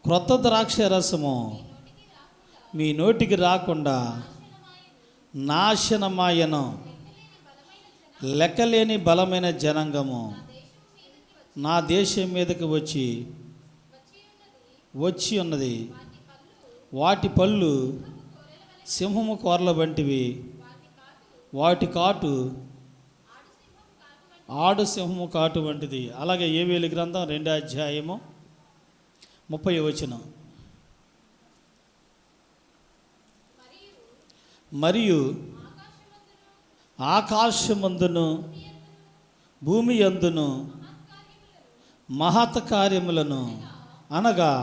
క్రొత్త ద్రాక్ష రసము మీ నోటికి రాకుండా నాశనమాయను. లెక్కలేని బలమైన జనాంగము నా దేశం మీదకి వచ్చి ఉన్నది. వాటి పళ్ళు సింహము కోరల వంటివి, వాటి కాటు ఆడు సింహము కాటు వంటిది. అలాగే యోవేలు గ్రంథం 2వ అధ్యాయము 30వ వచనం. మరియు ఆకాశమందును భూమి యందును మహత్ కార్యములను అనగా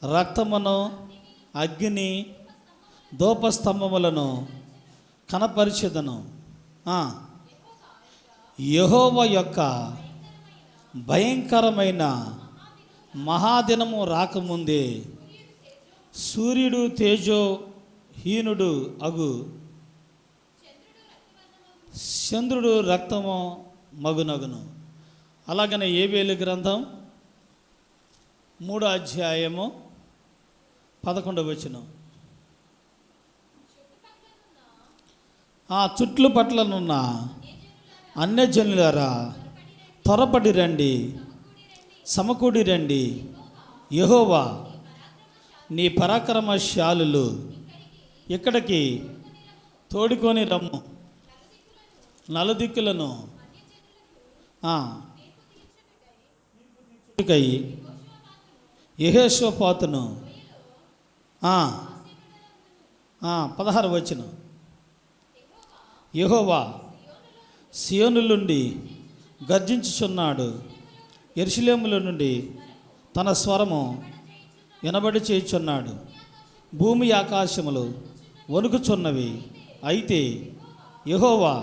రక్తమును అగ్ని ధూపస్తంభములను కనపరిచెదను. యెహోవా యొక్క భయంకరమైన మహాదినము రాకముందే సూర్యుడు తేజోహీనుడు అగు, చంద్రుడు రక్తము మగునగును. అలాగనే యోవేలు గ్రంథం 3వ అధ్యాయము 11వ వచనం. చుట్లు పట్లనున్న అన్యజనులారా త్వరపడి రండి, సమకూడి రండి. యెహోవా నీ పరాక్రమశాలులు ఇక్కడికి తోడుకొని రమ్ము. నలుదిక్కులను యెహోషాపాతును 16వ వచనం. యెహోవా సియోను నుండి గర్జించుచున్నాడు, యెరూషలేములో నుండి తన స్వరము వినబడి చేయుచున్నాడు. భూమి ఆకాశములు వణుకుచున్నవి. అయితే యెహోవా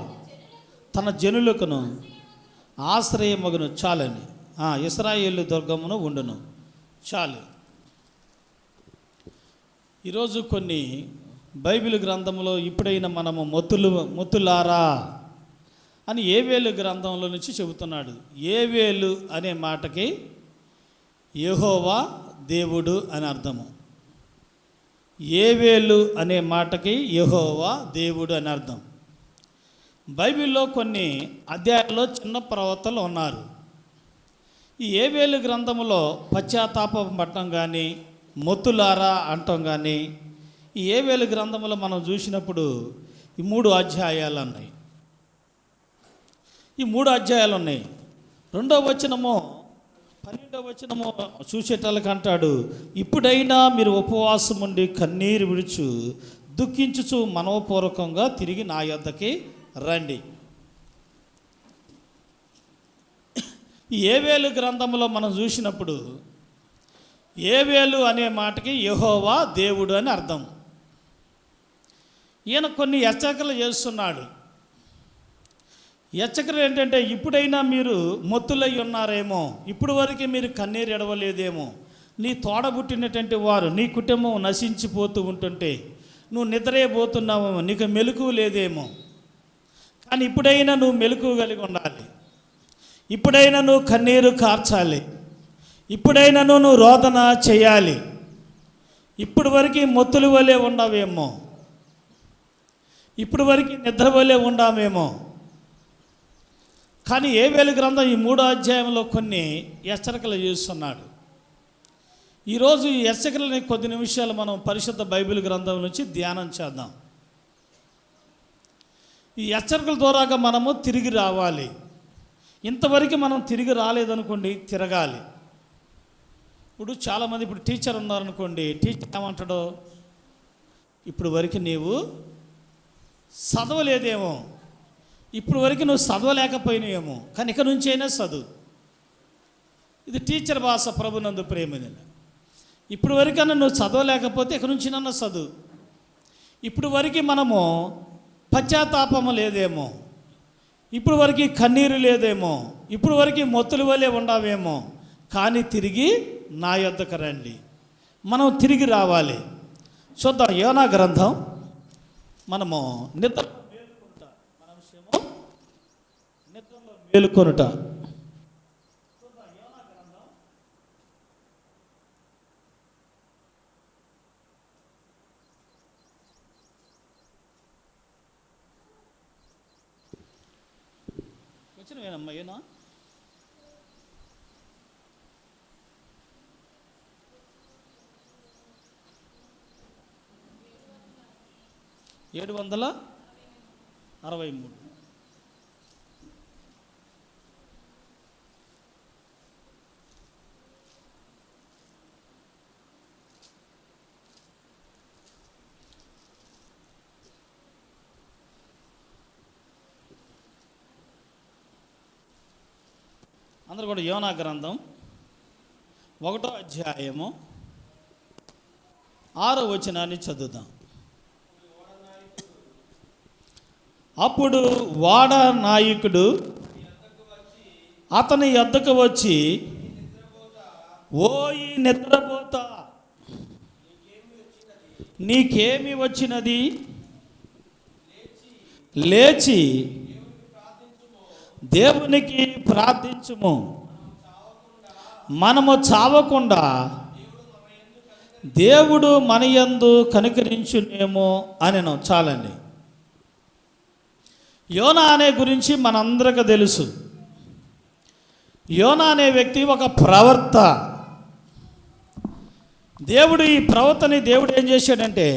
తన జనులకును ఆశ్రయమగును చాలని, ఇశ్రాయేలు దుర్గమును ఉండును చాలు. ఈరోజు కొన్ని బైబిల్ గ్రంథంలో ఇప్పుడైనా మనము మొత్తులారా అని యోవేలు గ్రంథంలో నుంచి చెబుతున్నాడు. యోవేలు అనే మాటకి యెహోవా దేవుడు అని అర్థము. యోవేలు అనే మాటకి యెహోవా దేవుడు అని అర్థం. బైబిల్లో కొన్ని అధ్యాయాల్లో చిన్న ప్రవక్తలు ఉన్నారు. ఈ యోవేలు గ్రంథంలో పశ్చాత్తాపం పట్టడం కానీ, మొత్తులారా అంటాం కానీ, ఈ యోవేలు గ్రంథంలో మనం చూసినప్పుడు ఈ 3 అధ్యాయాలు ఉన్నాయి. ఈ 3 అధ్యాయాలు ఉన్నాయి. 2వ వచనము 12వ వచనము చూసేటళ్ళకి అంటాడు, ఇప్పుడైనా మీరు ఉపవాసం ఉండి కన్నీరు విడుచు దుఃఖించుచు మనోపూర్వకంగా తిరిగి నా యొద్దకి రండి. ఈ యోవేలు గ్రంథంలో మనం చూసినప్పుడు యోవేలు అనే మాటకి యెహోవా దేవుడు అని అర్థం. ఈయన కొన్ని హెచ్చరికలు చేస్తున్నాడు. హెచ్చరికలు ఏంటంటే, ఇప్పుడైనా మీరు మొత్తులై ఉన్నారేమో, ఇప్పుడు వరకు మీరు కన్నీరు ఎడవలేదేమో, నీ తోడబుట్టినటువంటి వారు నీ కుటుంబం నశించిపోతూ ఉంటుంటే నువ్వు నిద్రపోతున్నావేమో, నీకు మెలకువ లేదేమో. కానీ ఇప్పుడైనా నువ్వు మెలకువ కలిగి ఉండాలి. ఇప్పుడైనా నువ్వు కన్నీరు కార్చాలి. ఇప్పుడైనా నువ్వు రోదన చేయాలి. ఇప్పుడు వరకు మొత్తుల వలె ఉండవేమో, ఇప్పుడు వరకు నిద్ర వలె ఉండామేమో. కానీ యోవేలు గ్రంథం ఈ 3వ అధ్యాయంలో కొన్ని హెచ్చరికలు చేస్తున్నాడు. ఈరోజు ఈ హెచ్చరికలని కొద్ది నిమిషాలు మనం పరిశుద్ధ బైబిల్ గ్రంథం నుంచి ధ్యానం చేద్దాం. ఈ హెచ్చరికల ద్వారాగా మనము తిరిగి రావాలి. ఇంతవరకు మనం తిరిగి రాలేదనుకోండి, తిరగాలి. ఇప్పుడు చాలామంది, ఇప్పుడు టీచర్ ఉన్నారనుకోండి, టీచర్ ఏమంటాడో, ఇప్పుడు వరకు నీవు చదవలేదేమో, ఇప్పుడు వరకు నువ్వు చదవలేకపోయినావేమో, కానీ ఇక నుంచి అయినా చదువు. ఇది టీచర్ భాష. ప్రభునందు ప్రేమని, ఇప్పుడు వరకన్నా నువ్వు చదవలేకపోతే ఇక నుంచి నన్ను చదువు. ఇప్పుడు వరకు మనము పశ్చాత్తాపము లేదేమో, ఇప్పుడు వరకు కన్నీరు లేదేమో, ఇప్పుడు వరకు మొత్తుల వలె ఉండవేమో, కానీ తిరిగి నా యొద్దకు రండి. మనం తిరిగి రావాలి. చూద్దాం యోనా గ్రంథం. మనము నిద్రలో మేలుకొనుట. ఈయనమ్మా ఈయన 763. అందరూ కూడా యోనా గ్రంథం 1వ అధ్యాయము 6వ వచనాన్ని చదువుదాం. అప్పుడు వాడ నాయకుడు అతని యొద్దకు వచ్చి, ఓయి నిద్రపోతా, నీకేమి వచ్చినది? లేచి దేవునికి ప్రార్థించుము, మనము చావకుండా దేవుడు మన యందు కనికరించునేమో అనెను. చాలండి. యోనా అనే గురించి మనందరికీ తెలుసు. యోనా అనే వ్యక్తి ఒక ప్రవక్త. దేవుడు ఈ ప్రవక్తని దేవుడు ఏం చేశాడంటే,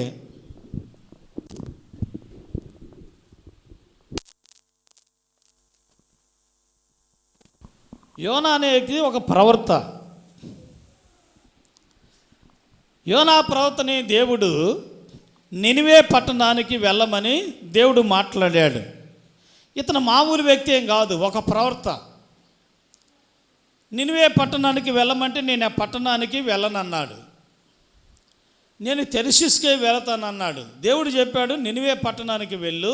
యోనా అనే వ్యక్తి ఒక ప్రవక్త. యోనా ప్రవక్తని దేవుడు నినివే పట్టణానికి వెళ్ళమని దేవుడు మాట్లాడాడు. ఇతను మామూలు వ్యక్తి ఏం కాదు, ఒక ప్రవక్త. నినివే పట్టణానికి వెళ్ళమంటే నేను ఆ పట్టణానికి వెళ్ళనన్నాడు. నేను తెర్షీస్కే వెళతానన్నాడు. దేవుడు చెప్పాడు, నినివే పట్టణానికి వెళ్ళు.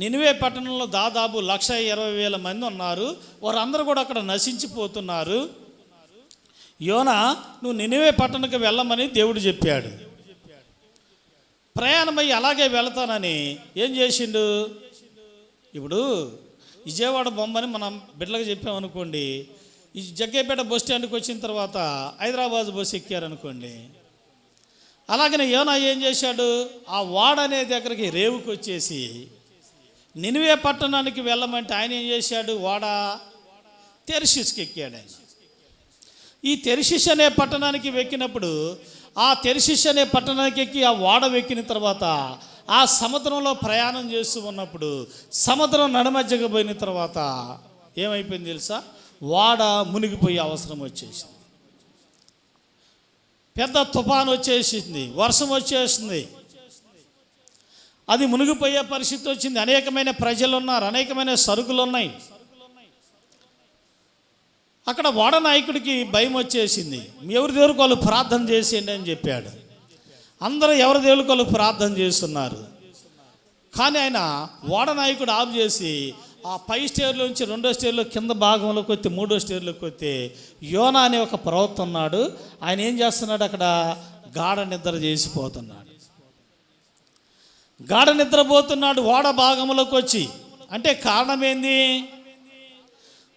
నినివే పట్టణంలో దాదాపు 1,20,000 మంది ఉన్నారు. వారందరూ కూడా అక్కడ నశించిపోతున్నారు. యోనా, నువ్వు నినివే పట్టణానికి వెళ్ళమని దేవుడు చెప్పాడు. ప్రయాణమై అలాగే వెళతానని ఏం చేసిండు? ఇప్పుడు విజయవాడ బొమ్మని మనం బిడ్డలకు చెప్పామనుకోండి, ఈ జగ్గేపేట బస్ స్టాండ్కి వచ్చిన తర్వాత హైదరాబాద్ బస్సు ఎక్కారనుకోండి. అలాగనే యోనా ఏం చేశాడు? ఆ వాడ అనే దగ్గరికి రేవుకి వచ్చేసి నినివే పట్టణానికి వెళ్ళమంటే ఆయన ఏం చేశాడు? వాడ తెర్షీస్కి ఎక్కాడు ఆయన. ఈ తెర్షీస్ అనే పట్టణానికి ఎక్కినప్పుడు, ఆ తెర్షీస్ అనే పట్టణానికి ఎక్కి ఆ వాడ ఎక్కిన తర్వాత ఆ సముద్రంలో ప్రయాణం చేస్తూ ఉన్నప్పుడు సముద్రం నడుమధ్యకు పోయిన తర్వాత ఏమైపోయింది తెలుసా? వాడ మునిగిపోయే అవసరం వచ్చేసింది. పెద్ద తుఫాను వచ్చేసింది, వర్షం వచ్చేసింది, అది మునిగిపోయే పరిస్థితి వచ్చింది. అనేకమైన ప్రజలు ఉన్నారు, అనేకమైన సరుకులు ఉన్నాయి. అక్కడ వాడ నాయకుడికి భయం వచ్చేసింది. ఎవరి దేవుడికి వాళ్ళు ప్రార్థన చేసేయండి అని చెప్పాడు. అందరూ ఎవరి దేవుడికి వాళ్ళు ప్రార్థన చేస్తున్నారు. కానీ ఆయన వాడ నాయకుడు ఆఫ్ చేసి ఆ పై స్టేర్లో నుంచి 2వ స్టేర్లో కింద భాగంలోకి వస్తే 3వ స్టేర్లోకి వస్తే యోనా అనే ఒక ప్రవక్త ఉన్నాడు. ఆయన ఏం చేస్తున్నాడు? అక్కడ గాఢ నిద్ర చేసిపోతున్నాడు. గాఢ నిద్రపోతున్నాడు వాడ భాగంలోకి వచ్చి. అంటే కారణం ఏంది?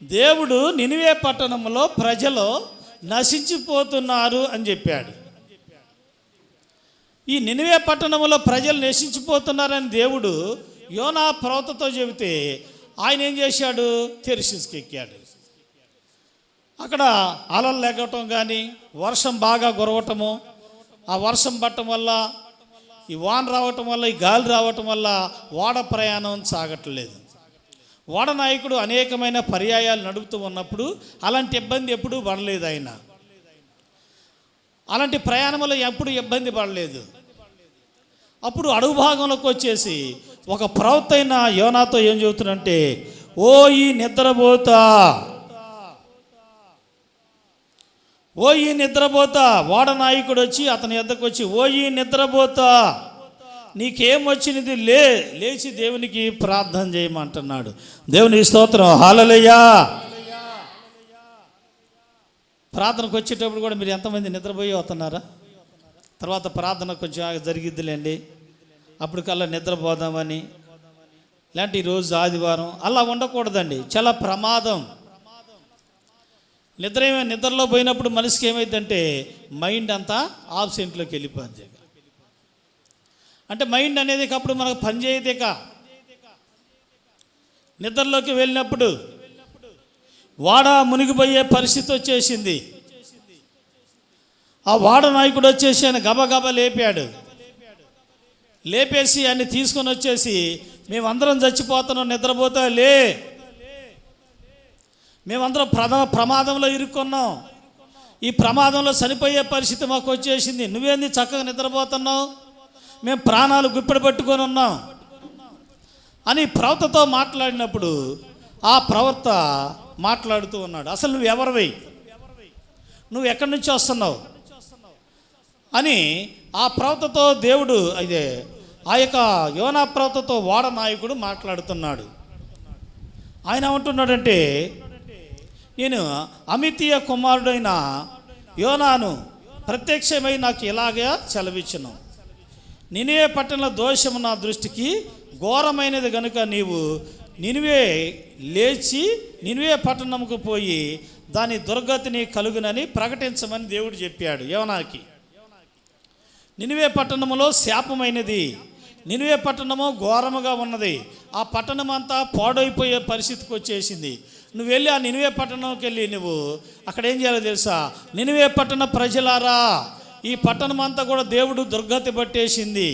దేవుడు నినివే పట్టణంలో ప్రజలు నశించిపోతున్నారు అని చెప్పాడు. ఈ నినివే పట్టణంలో ప్రజలు నశించిపోతున్నారని దేవుడు యోనా ప్రవక్తతో చెబితే ఆయన ఏం చేశాడు? తెర్షీస్కి ఎక్కాడు. అక్కడ అలలు లెగటం కానీ, వర్షం బాగా కురవటము, ఆ వర్షం పట్టడం వల్ల, ఈ వాన రావటం వల్ల, ఈ గాలి రావటం వల్ల వాడ ప్రయాణం సాగట్లేదు. వాడ నాయకుడు అనేకమైన పర్యాయాలు నడుపుతూ ఉన్నప్పుడు అలాంటి ఇబ్బంది ఎప్పుడూ పడలేదు. ఆయన అలాంటి ప్రయాణంలో ఎప్పుడు ఇబ్బంది పడలేదు. అప్పుడు అడుగు భాగంలోకి వచ్చేసి ఒక ప్రవక్త అయిన యోనాతో ఏం చెబుతున్నంటే, ఓ ఈ నిద్రపోతా, ఓ ఈ నిద్రపోతా. వాడ నాయకుడు వచ్చి అతని యొద్దకు వచ్చి, ఓ ఈ నిద్రపోతా, నీకేం వచ్చినది? లేచి దేవునికి ప్రార్థన చేయమంటున్నాడు. దేవుని స్తోత్రం, హల్లెలూయా. ప్రార్థనకు వచ్చేటప్పుడు కూడా మీరు ఎంతమంది నిద్రపోయి వస్తున్నారా? తర్వాత ప్రార్థన కొంచెం జరిగిద్దిలేండి, అప్పుడు కల్లా నిద్రపోదామని, లేదంటే ఈరోజు ఆదివారం, అలా ఉండకూడదండి. చాలా ప్రమాదం. నిద్రలో పోయినప్పుడు మనిషికి ఏమైందంటే మైండ్ అంతా ఆబ్సెంట్లోకి వెళ్ళిపోద్ది. అంటే మైండ్ అనేది అప్పుడు మనకు పనిచేయదేక. నిద్రలోకి వెళ్ళినప్పుడు వాడ మునిగిపోయే పరిస్థితి వచ్చేసింది. ఆ వాడ నాయకుడు వచ్చేసి ఆయన గబగబా లేపాడు. లేపేసి ఆయన్ని తీసుకొని వచ్చేసి, మేమందరం చచ్చిపోతున్నాం, నిద్రపోతా లే, మేమందరం ప్రమాదంలో ఇరుక్కున్నాం, ఈ ప్రమాదంలో చనిపోయే పరిస్థితి మాకు వచ్చేసింది, నువ్వేంది చక్కగా నిద్రపోతున్నావు, మేము ప్రాణాలు గుప్పెడు పట్టుకొని ఉన్నాం అని ప్రవక్తతో మాట్లాడినప్పుడు ఆ ప్రవక్త మాట్లాడుతూ ఉన్నాడు, అసలు నువ్వు ఎవరివి, నువ్వు ఎక్కడి నుంచి వస్తున్నావు అని ఆ ప్రవక్తతో దేవుడు అదే ఆ యొక్క యోనా ప్రవక్తతో వాడ నాయకుడు మాట్లాడుతున్నాడు. ఆయన ఏమంటున్నాడంటే, నేను అమితీయ కుమారుడైన యోనాను ప్రత్యక్షమై నాకు ఇలాగే సెలవిచ్చును, నినివే పట్టణ దోషము నా దృష్టికి ఘోరమైనది గనుక నీవు నినివే లేచి నినివే పట్టణముకు పోయి దాని దుర్గతిని కలుగునని ప్రకటించమని దేవుడు చెప్పాడు యోనాకి. నినివే పట్టణములో శాపమైనది, నినివే పట్టణము ఘోరముగా ఉన్నది, ఆ పట్టణం అంతా పాడైపోయే పరిస్థితికి వచ్చేసింది. నువ్వు వెళ్ళి ఆ నినివే పట్టణంకి వెళ్ళి నువ్వు అక్కడ ఏం చేయాలో తెలుసా, నినివే పట్టణ ప్రజలారా, ఈ పట్టణం అంతా కూడా దేవుడు దుర్గతి పట్టేసింది,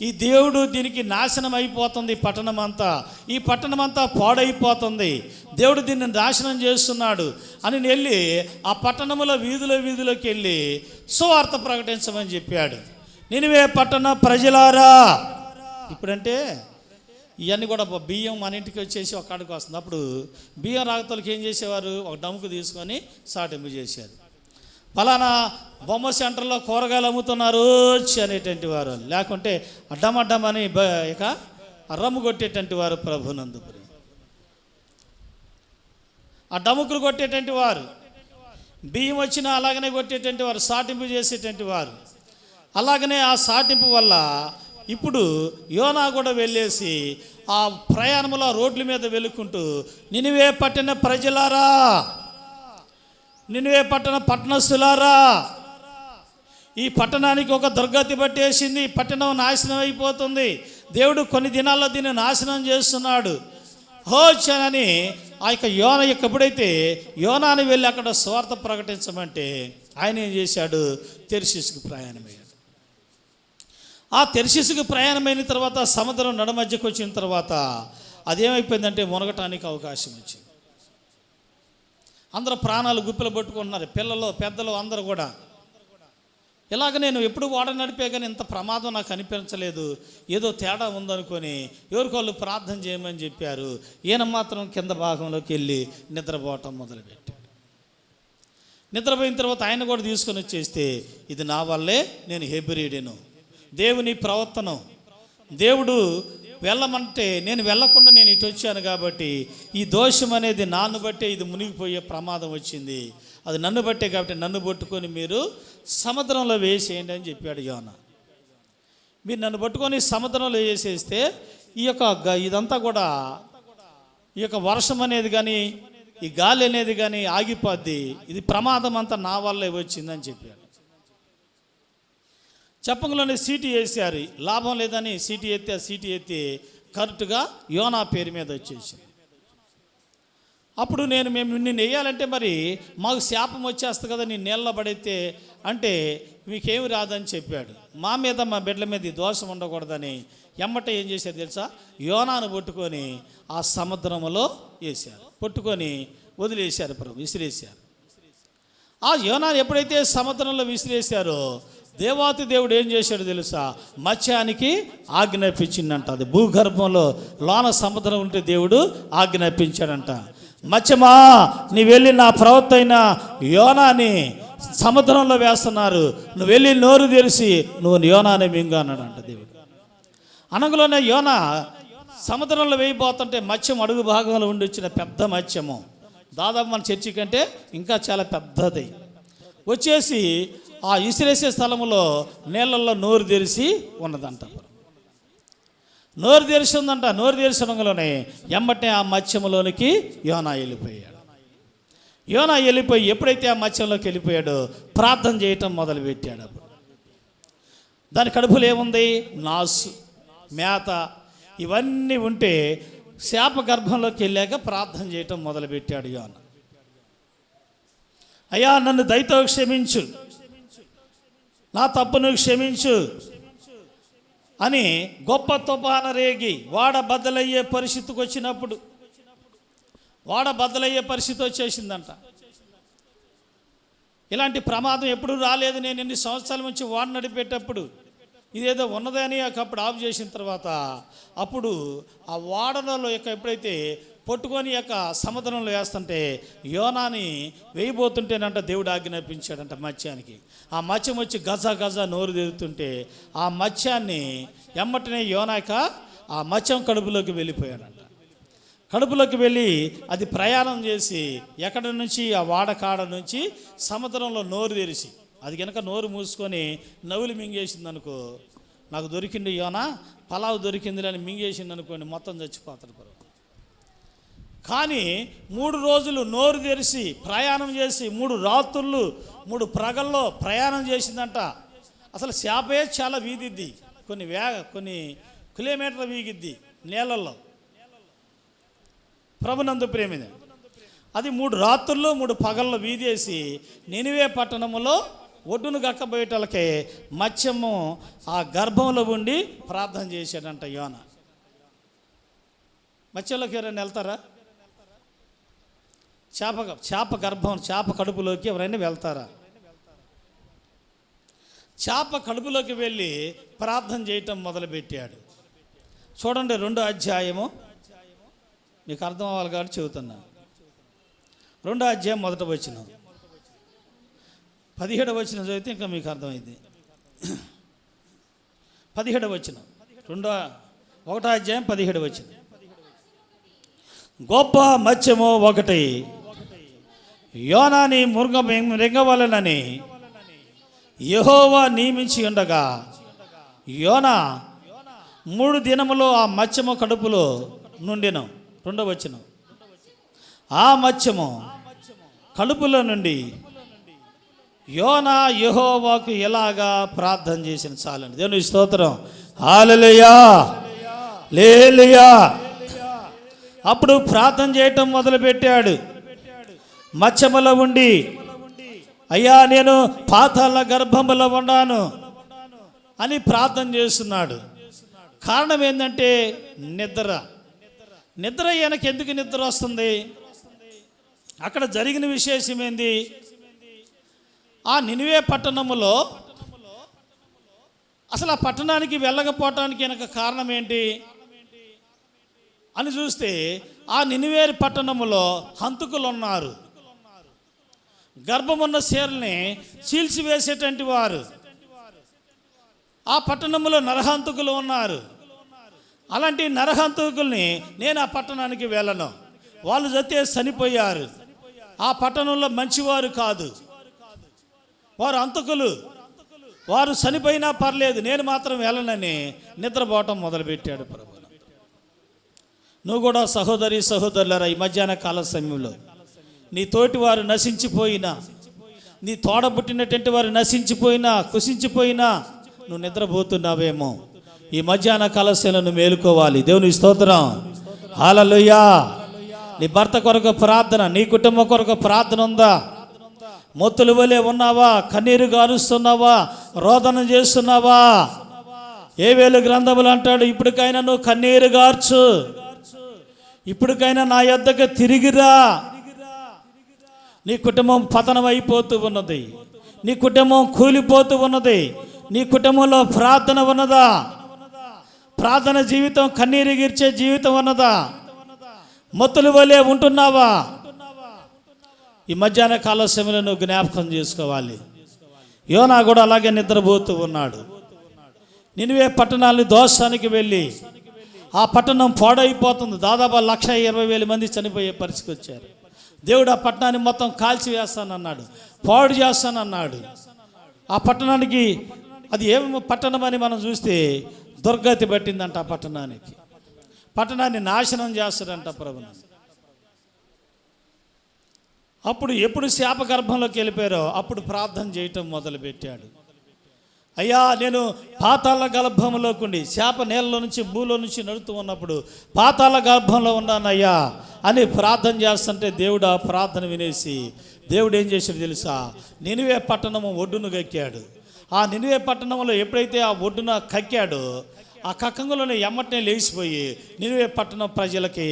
ఈ దేవుడు దీనికి నాశనం అయిపోతుంది, ఈ పట్టణం అంతా పాడైపోతుంది, దేవుడు దీన్ని నాశనం చేస్తున్నాడు అని వెళ్ళి ఆ పట్టణంలో వీధిలోకి వెళ్ళి సువార్త ప్రకటించమని చెప్పాడు. నినివే పట్టణ ప్రజలారా, ఇప్పుడంటే ఇవన్నీ కూడా బియ్యం మన ఇంటికి వచ్చేసి ఒక కాడికి వస్తుంది. అప్పుడు బియ్యం రాగతలకి ఏం చేసేవారు, ఒక డమ్ముకు తీసుకొని సాటింపు చేశారు. ఫలానా బొమ్మ సెంటర్లో కూరగాయలు అమ్ముతున్నారు అనేటువంటి వారు, లేకుంటే అడ్డమని ఇక రమ్ము కొట్టేటువంటి వారు ప్రభునందు, ఆ డమ్ముకులు కొట్టేటువంటి వారు, బియ్యం వచ్చినా అలాగనే కొట్టేటువంటి వారు, సాటింపు చేసేటువంటి వారు. అలాగనే ఆ సాటింపు వల్ల ఇప్పుడు యోనా కూడా వెళ్ళేసి ఆ ప్రయాణంలో రోడ్ల మీద వెలుక్కుంటూ, నినివే పట్టణ ప్రజలారా, నినివే పట్టణస్తులారా, ఈ పట్టణానికి ఒక దుర్గతి పట్టేసింది, పట్టణం నాశనం అయిపోతుంది, దేవుడు కొన్ని దినాల్లో దీన్ని నాశనం చేస్తున్నాడు హోచనని ఆ యొక్క యోన ఎప్పుడైతే యోనాని వెళ్ళి అక్కడ స్వార్థ ప్రకటించమంటే ఆయన ఏం చేశాడు, తెర్షీసుకు ప్రయాణమయ్యాడు. ఆ తెర్షీసుకు ప్రయాణమైన తర్వాత సముద్రం నడమధ్యకు వచ్చిన తర్వాత అదేమైపోయిందంటే మునగటానికి అవకాశం వచ్చింది. అందరూ ప్రాణాలు గుప్పెలు పట్టుకుంటున్నారు, పిల్లలు పెద్దలు అందరూ కూడా. ఇలాగ నేను ఎప్పుడు ఓడ నడిపే కానీ ఇంత ప్రమాదం నాకు అనిపించలేదు, ఏదో తేడా ఉందనుకొని ఎవరికోళ్ళు ప్రార్థన చేయమని చెప్పారు. ఈయన మాత్రం కింద భాగంలోకి వెళ్ళి నిద్రపోవటం మొదలుపెట్టాడు. నిద్రపోయిన తర్వాత ఆయన కూడా తీసుకొని వచ్చేస్తే, ఇది నా వల్లే నేను హెబ్రీయుడను, దేవుని ప్రవర్తన, దేవుడు వెళ్ళమంటే నేను వెళ్ళకుండా నేను ఇటు వచ్చాను కాబట్టి ఈ దోషం అనేది నన్ను బట్టే ఇది మునిగిపోయే ప్రమాదం వచ్చింది, అది నన్ను బట్టే కాబట్టి నన్ను పట్టుకొని మీరు సముద్రంలో వేసేయండి అని చెప్పాడు యోనా. మీరు నన్ను పట్టుకొని సముద్రంలో వేసేస్తే ఈ యొక్క ఇదంతా కూడా ఈ యొక్క వర్షం అనేది కానీ ఈ గాలి అనేది కానీ ఆగిపోద్ది, ఇది ప్రమాదం అంతా నా వల్లే వచ్చిందని చెప్పాడు. చెప్పంలోనే సీటీ వేసారు, లాభం లేదని సీటీ ఎత్తి ఆ సీటీ ఎత్తి కరెక్ట్గా యోనా పేరు మీద వచ్చేసింది. అప్పుడు మేము నిన్ను వేయాలంటే మరి మాకు శాపం వచ్చేస్తుంది కదా, నీ నీళ్ళ పడితే అంటే మీకేమి రాదని చెప్పాడు. మా మీద మా బిడ్డల మీద ఈ దోషం ఉండకూడదని ఎమ్మట ఏం చేశారు తెలుసా, యోనాను పట్టుకొని ఆ సముద్రంలో వేశారు, పట్టుకొని వదిలేశారు, విసిరేశారు. ఆ యోనాను ఎప్పుడైతే సముద్రంలో విసిరేశారో దేవాతి దేవుడు ఏం చేశాడు తెలుసా, మత్స్యానికి ఆజ్ఞాపించిందంట. అది భూగర్భంలో లోన సముద్రం ఉంటే దేవుడు ఆజ్ఞాపించాడంట, మత్స్యమా నీ వెళ్ళి నా ప్రవక్త అయిన యోనాని సముద్రంలో వేస్తున్నారు, నువ్వు వెళ్ళి నోరు తెరిచి నువ్వు యోనాని మింగు అన్నాడంట దేవుడు. అనగలోనే యోనా సముద్రంలో వేయిపోతుంటే మత్స్యం అడుగు భాగంలో ఉండి వచ్చిన పెద్ద మత్స్యము, దాదాపు మన చర్చి కంటే ఇంకా చాలా పెద్దది, వచ్చేసి ఆ ఇసిరేసే స్థలంలో నీళ్ళల్లో నోరు తెరిచి ఉన్నదంట. నోరు తెరిచి ఉందంట. నోరు తెరిచడంలోనే ఎమ్మటే ఆ మత్స్యంలోనికి యోనా వెళ్ళిపోయాడు. యోనా వెళ్ళిపోయి ఎప్పుడైతే ఆ మత్స్యంలోకి వెళ్ళిపోయాడో ప్రార్థన చేయటం మొదలుపెట్టాడు. దాని కడుపులో ఏముంది, నాసు, మేత ఇవన్నీ ఉంటే శాప గర్భంలోకి వెళ్ళాక ప్రార్థన చేయటం మొదలుపెట్టాడు యోనా. అయ్యా నన్ను దయతో క్షమించు, నా తప్పును క్షమించు అని గొప్ప తుఫాను రేగి వాడ బద్దలయ్యే పరిస్థితికి వచ్చినప్పుడు, వాడ బద్దలయ్యే పరిస్థితి వచ్చేసిందంట. ఇలాంటి ప్రమాదం ఎప్పుడు రాలేదు. నేను ఎన్ని సంవత్సరాల నుంచి వాడ నడిపేటప్పుడు ఇదేదో ఉన్నదని అప్పుడు ఆఫ్ చేసిన తర్వాత అప్పుడు ఆ వాడలో ఎప్పుడైతే పట్టుకొని సముద్రంలో వేస్తుంటే యోనాని వేయబోతుంటేనంట దేవుడు ఆజ్ఞాపించాడంట మత్స్యానికి. ఆ మత్స్యం వచ్చి గజ గజ నోరు తెరుతుంటే ఆ మత్స్యాన్ని ఎమ్మటనే యోనాక ఆ మత్స్యం కడుపులోకి వెళ్ళిపోయాడంట. కడుపులోకి వెళ్ళి అది ప్రయాణం చేసి ఎక్కడి నుంచి ఆ వాడకాడ నుంచి సముద్రంలో నోరు తెరిచి అది కనుక నోరు మూసుకొని నవ్వులు మింగేసింది అనుకో, నాకు దొరికింది యోనా పలావు దొరికింది అని మింగేసింది అనుకోండి, మొత్తం చచ్చిపోతాడు పరువు. కానీ 3 రోజులు నోరు తెరిచి ప్రయాణం చేసి 3 రాత్రులు 3 ప్రగల్లో ప్రయాణం చేసిందంట. అసలు చేపే చాలా వీధిద్ది, కొన్ని కిలోమీటర్ల వీగిద్ది నీళ్ళల్లో. ప్రభునందు ప్రేమిది అది 3 రాత్రులు 3 పగల్లో వీధేసి నినివే పట్టణములో ఒడ్డును గక్కబోయేటలకే మత్స్యము ఆ గర్భంలో ఉండి ప్రార్థన చేశాడంట యోన. మత్స్యంలోకి ఎవరైనా వెళ్తారా? చేప గర్భం, చేప కడుపులోకి ఎవరైనా వెళ్తారా? చేప కడుపులోకి వెళ్ళి ప్రార్థన చేయటం మొదలుపెట్టాడు. చూడండి 2వ అధ్యాయము, మీకు అర్థం అవ్వాలి కాబట్టి చెబుతున్నా. 2వ అధ్యాయం 1వ వచనం 17వ వచనం చదివితే ఇంకా మీకు అర్థమైంది. 17వ వచనం 1వ అధ్యాయం 17వ వచనం. గొప్ప మత్స్యము ఒకటి యోనాని మృంగవలెనని యెహోవా నియమించి ఉండగా యోనా 3 దినములు ఆ మత్స్యము కడుపులో నుండిన. 2వ వచనం ఆ మత్స్యము కడుపులో నుండి యోనా యెహోవాకు ఎలాగా ప్రార్థన చేసిన. చాలండి, దేవుని స్తోత్రం. హల్లెలూయా, హల్లెలూయా. అప్పుడు ప్రార్థన చేయటం మొదలుపెట్టాడు. మత్స్యములో ఉండి, అయ్యా నేను పాతాళ గర్భములో ఉన్నాను అని ప్రార్థన చేస్తున్నాడు. కారణం ఏంటంటే నిద్ర ఈయనకి ఎందుకు నిద్ర వస్తుంది? అక్కడ జరిగిన విశేషం ఏంది? ఆ నినివే పట్టణములో అసలు ఆ పట్టణానికి వెళ్ళకపోవటానికి వెనక కారణం ఏంటి అని చూస్తే, ఆ నినివే పట్టణములో హంతకులు ఉన్నారు. గర్భమున్న స్త్రీల్ని చీల్చివేసేటువంటి వారు. ఆ పట్టణంలో నరహంతకులు ఉన్నారు. అలాంటి నరహంతకుల్ని నేను ఆ పట్టణానికి వెళ్ళను, వాళ్ళు జతే చనిపోయారు. ఆ పట్టణంలో మంచివారు కాదు, వారు హంతకులు, వారు చనిపోయినా పర్లేదు, నేను మాత్రం వెళ్ళనని నిద్రపోవటం మొదలుపెట్టాడు ప్రభు. నువ్వు కూడా సహోదరి సహోదరులారా, ఈ మధ్యాహ్న కాల సమయంలో నీ తోటి వారు నశించిపోయినా, నీ తోడబుట్టినటువంటి వారు నశించిపోయినా, కుసించిపోయినా నువ్వు నిద్రపోతున్నావేమో. ఈ మధ్యాహ్న కాల సమయంలో మేలుకోవాలి. దేవుని స్తోత్రం. హల్లెలూయా. నీ భర్త కొరకు ప్రార్థన, నీ కుటుంబం కొరకు ప్రార్థన ఉందా? మొత్తుల వలె ఉన్నావా? కన్నీరు గారుస్తున్నావా? రోదన చేస్తున్నావా? యోవేలు గ్రంథములు అంటాడు, ఇప్పటికైనా నువ్వు కన్నీరు గార్చు, ఇప్పటికైనా నా యొద్దకు తిరిగిరా. నీ కుటుంబం పతనం అయిపోతూ ఉన్నది, నీ కుటుంబం కూలిపోతూ ఉన్నది. నీ కుటుంబంలో ప్రార్థన ఉన్నదా? ప్రార్థన జీవితం, కన్నీరు గిర్చే జీవితం ఉన్నదా? మొత్తుల వలె ఉంటున్నావా? ఈ మధ్యాహ్న కాల సమయంలో నువ్వు జ్ఞాపకం చేసుకోవాలి. యోనా కూడా అలాగే నిద్రపోతూ ఉన్నాడు. నినివే పట్టణాలని దోషానికి వెళ్ళి ఆ పట్టణం పాడైపోతుంది. దాదాపు 1,20,000 మంది చనిపోయే పరిస్థితికి వచ్చారు. దేవుడు ఆ పట్టణాన్ని మొత్తం కాల్చి వేస్తానన్నాడు, పాడు చేస్తానన్నాడు. ఆ పట్టణానికి అది ఏమి పట్టణం అని మనం చూస్తే దుర్గతి పట్టిందంట. ఆ పట్టణాన్ని నాశనం చేస్తాడంట ప్రభుని. అప్పుడు ఎప్పుడు శాప గర్భంలోకి వెళ్ళిపోయారో అప్పుడు ప్రార్థన చేయటం మొదలుపెట్టాడు. అయ్యా నేను పాతాళ గర్భంలోకుండి శాప నేలలో నుంచి భూలో నుంచి నడుతూ ఉన్నప్పుడు పాతాళ గర్భంలో ఉన్నానయ్యా అని ప్రార్థన చేస్తుంటే దేవుడు ఆ ప్రార్థన వినేసి దేవుడు ఏం చేశాడు తెలుసా? నినివే పట్టణము ఒడ్డును కక్కాడు. ఆ నినివే పట్టణంలో ఎప్పుడైతే ఆ ఒడ్డున కక్కాడో ఆ కక్కంలోనే ఎమ్మటనే లేచిపోయి నినివే పట్టణం ప్రజలకి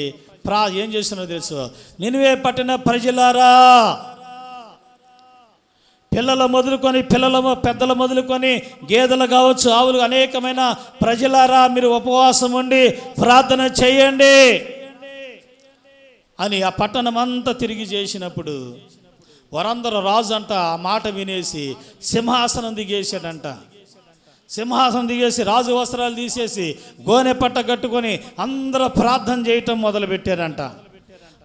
ఏం చేస్తున్నారో తెలుసు? నినివే పట్టణ ప్రజలారా, పెద్దలు మొదలుకొని గేదెలు కావచ్చు, ఆవులు, అనేకమైన ప్రజలారా, మీరు ఉపవాసం ఉండి ప్రార్థన చేయండి అని ఆ పట్టణం అంతా తిరిగి చేసినప్పుడు వారందరూ రాజు అంట ఆ మాట వినేసి సింహాసనం దిగేసాడంట. సింహాసనం దిగేసి రాజు వస్త్రాలు తీసేసి గోనె పట్ట కట్టుకొని అందరూ ప్రార్థన చేయటం మొదలుపెట్టారంట.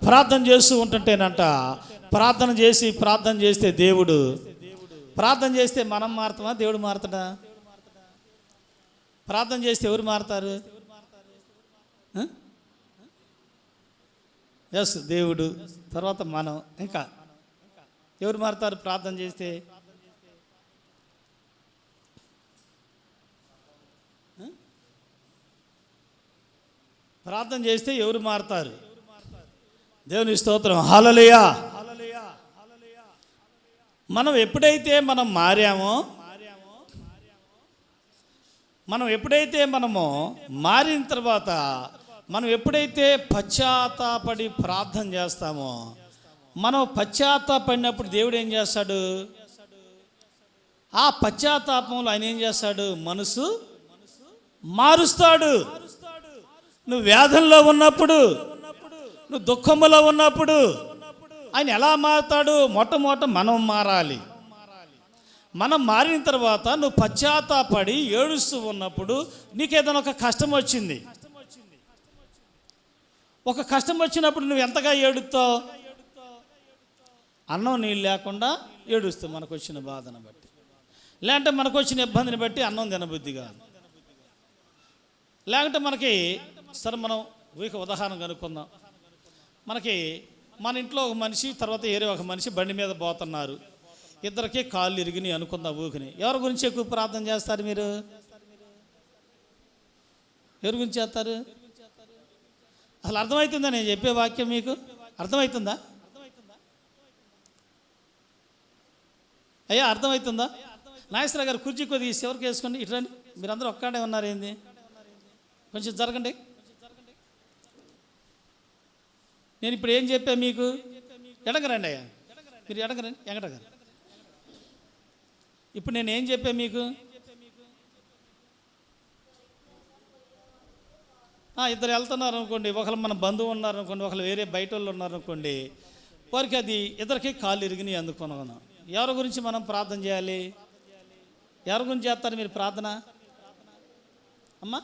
ప్రార్థన చేస్తూ ఉంటుంటేనంట, ప్రార్థన చేస్తే దేవుడు, ప్రార్థన చేస్తే మనం మారుతామా? దేవుడు మారుతాడా? ప్రార్థన చేస్తే ఎవరు మారుతారు? ఎస్, దేవుడు, తర్వాత మనం, ఇంకా ఎవరు మారుతారు ప్రార్థన చేస్తే? ప్రార్థన చేస్తే ఎవరు మారుతారు? దేవుని స్తోత్రం, హల్లెలూయా. మనం ఎప్పుడైతే మారామో, మనము మారిన తర్వాత మనం ఎప్పుడైతే పశ్చాత్తాపడి ప్రార్థన చేస్తామో, మనం పశ్చాత్తాపడినప్పుడు దేవుడు ఏం చేస్తాడు? ఆ పశ్చాత్తాపంలో ఆయన ఏం చేస్తాడు? మనసు మారుస్తాడు. నువ్వు వేదనలో ఉన్నప్పుడు, నువ్వు దుఃఖంలో ఉన్నప్పుడు ఆయన ఎలా మారుతాడు? మొట్టమొదట మనం మారాలి. మనం మారిన తర్వాత నువ్వు పశ్చాత్తాపడి ఏడుస్తూ ఉన్నప్పుడు నీకేదైనా ఒక కష్టం వచ్చింది, ఒక కష్టం వచ్చినప్పుడు నువ్వు ఎంతగా ఏడుస్తావు? అన్నం నీళ్ళు లేకుండా ఏడుస్తావు మనకు వచ్చిన బాధను బట్టి, లేదంటే మనకు వచ్చిన ఇబ్బందిని బట్టి అన్నం తినబుద్ధి కాదు. లేకుంటే మనకి సరే మనం ఉదాహరణ కనుక్కుందాం. మనకి మన ఇంట్లో ఒక మనిషి, తర్వాత వేరే ఒక మనిషి బండి మీద పోతున్నారు, ఇద్దరికి కాళ్ళు ఇరిగినాయి అనుకుందాం. ఊకిని ఎవరి గురించి ఎక్కువ ప్రార్థన చేస్తారు మీరు? ఎవరి గురించి చేస్తారు? అసలు అర్థమవుతుందా నేను చెప్పే వాక్యం? మీకు అర్థమవుతుందా అయ్యా? అర్థమవుతుందా? నాగేశ్వర గారు కుర్చీ కొద్దిగా ఎవరికి వేసుకోండి. ఇట్రండి, మీరందరూ ఒక్కడే ఉన్నారు, ఏంది? కొంచెం జరగండి. నేను ఇప్పుడు ఏం చెప్పా మీకు? ఎడగరండి అయ్యా, మీరు ఎడగరండి, ఎగడగారు. ఇప్పుడు నేను ఏం చెప్పా మీకు? ఇద్దరు వెళ్తున్నారు అనుకోండి, ఒకళ్ళు మన బంధువు ఉన్నారనుకోండి, ఒకళ్ళు వేరే బయట వాళ్ళు ఉన్నారనుకోండి, వారికి అది ఇద్దరికి కాళ్ళు ఇరిగినాయి అందుకున్నాను. ఎవరి గురించి మనం ప్రార్థన చేయాలి? ఎవరి గురించి చేస్తారు మీరు ప్రార్థన? అమ్మా,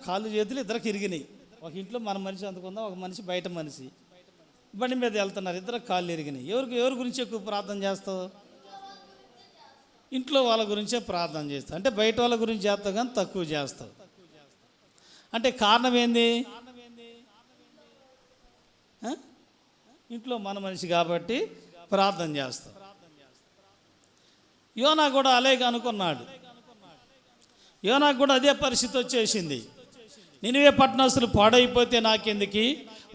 కాళ్ళు చేతులు ఇద్దరికి ఇరిగినాయి. ఒక ఇంట్లో మన మనిషి అందుకుందాం, ఒక మనిషి బయట మనిషి బండి మీద వెళ్తున్నారు, ఇద్దరు కాళ్ళు ఇరిగినాయి. ఎవరి గురించి ఎక్కువ ప్రార్థన చేస్తావు? ఇంట్లో వాళ్ళ గురించే ప్రార్థన చేస్తావు. అంటే బయట వాళ్ళ గురించి చేస్తావు కానీ తక్కువ చేస్తావు. అంటే కారణం ఏంది? ఇంట్లో మన మనిషి కాబట్టి ప్రార్థన చేస్తావు. యోనా కూడా అలాగే అనుకున్నాడు. యోనాకు కూడా అదే పరిస్థితి వచ్చేసింది. నినివే పట్టణస్తులు పాడైపోతే నాకెందుకు,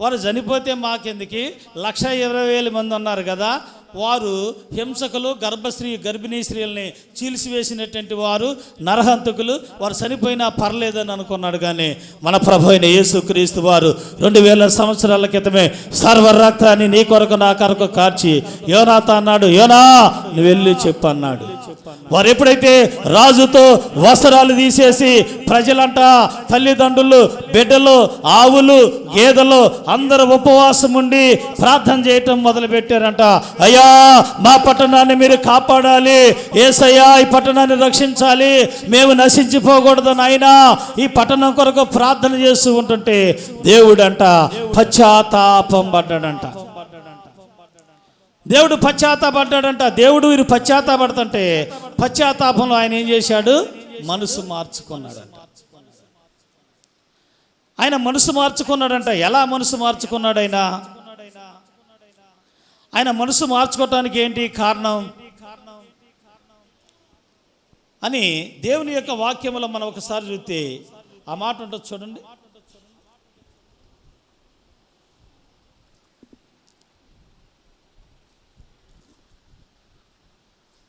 వారు చనిపోతే మాకెందుకు, 120,000 మంది ఉన్నారు కదా, వారు హింసకులు, గర్భిణీ స్త్రీలని చీల్చివేసినటువంటి వారు, నరహంతకులు, వారు చనిపోయినా పర్లేదని అనుకున్నాడు. కానీ మన ప్రభు అయిన యేసుక్రీస్తు వారు 2000 సంవత్సరాల క్రితమే సర్వరక్తాన్ని నీ కొరకు నా కొరకు కార్చి యోనాతో అన్నాడు, యోనా నువ్వు వెళ్ళి చెప్పు అన్నాడు. వారు ఎప్పుడైతే రాజుతో వస్త్రాలు తీసేసి ప్రజలంట, తల్లిదండ్రులు, బిడ్డలు, ఆవులు, గేదెలు అందరూ ఉపవాసం ఉండి ప్రార్థన చేయటం మొదలుపెట్టారంట. అయ్యా మా పట్టణాన్ని మీరు కాపాడాలి, యేసయ్యా ఈ పట్టణాన్ని రక్షించాలి, మేము నశించిపోకూడదు నాయనా, ఈ పట్టణం కొరకు ప్రార్థన చేస్తూ ఉంటుంటే దేవుడంట పశ్చాత్తాపం పడ్డాడంట. దేవుడు పశ్చాత్తాపడ్డాడంట. దేవుడు వీరు పశ్చాత్తాపడుతుంటే పశ్చాత్తాపంలో ఆయన ఏం చేశాడు? మనసు మార్చుకున్నాడంట. ఆయన మనసు మార్చుకున్నాడంట. ఎలా మనసు మార్చుకున్నాడు ఆయన? ఆయన మనసు మార్చుకోవటానికి ఏంటి కారణం? అని దేవుని యొక్క వాక్యములో మనం ఒకసారి చూస్తే ఆ మాట ఉంటుంది చూడండి.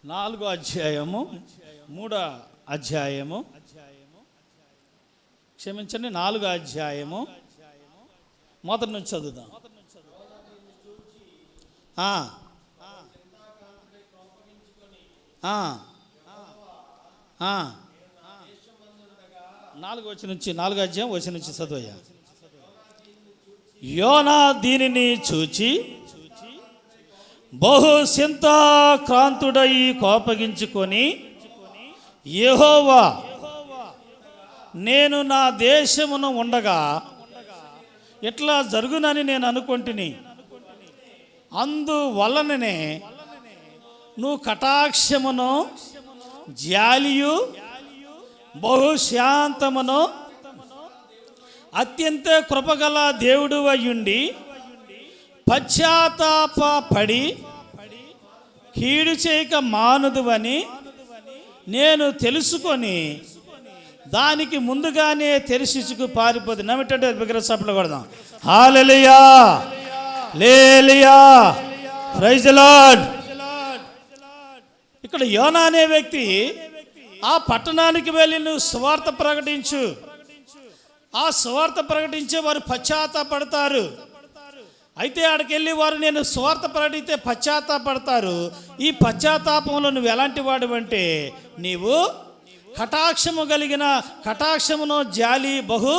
4వ అధ్యాయము 3వ అధ్యాయము, క్షమించండి 4వ అధ్యాయము మొదటి నుంచి చదువుదాం. నాలుగో వచనం నుంచి 4వ అధ్యాయం వచనం నుంచి చదువయ్యా. యోనా దీనిని చూచి బహు చింతాక్రాంతుడై కోపగించుకొని, యెహోవా, నేను నా దేశమును ఉండగా ఇట్లా జరుగునని నేను అనుకొంటిని. అందువలననే నువ్వు కటాక్షమును జాలియు బహుశాంతమును అత్యంత కృపగల దేవుడు అయ్యుండి పశ్చాత్తాపడి కీడు చేయక మానుదువని నేను తెలుసుకొని దానికి ముందుగానే తెరిచిచుకు పారిపోదు. నమ్మటంటే విగ్రహ సభలో కొడదాం. హల్లెలూయా, హల్లెలూయా, ప్రైజ్ ది లార్డ్. ఇక్కడ యోనా అనే వ్యక్తి ఆ పట్టణానికి వెళ్ళి నువ్వు సువార్త ప్రకటించు. ఆ సువార్త ప్రకటించే వారు పశ్చాత్తాపడతారు. అయితే ఆడికెళ్ళి వారు నేను సువార్త ప్రకటిస్తే పశ్చాత్తాపడతారు. ఈ పశ్చాత్తాపంలో నువ్వు ఎలాంటి వాడు అంటే, నీవు కటాక్షము కలిగిన, కటాక్షమును జాలి బహు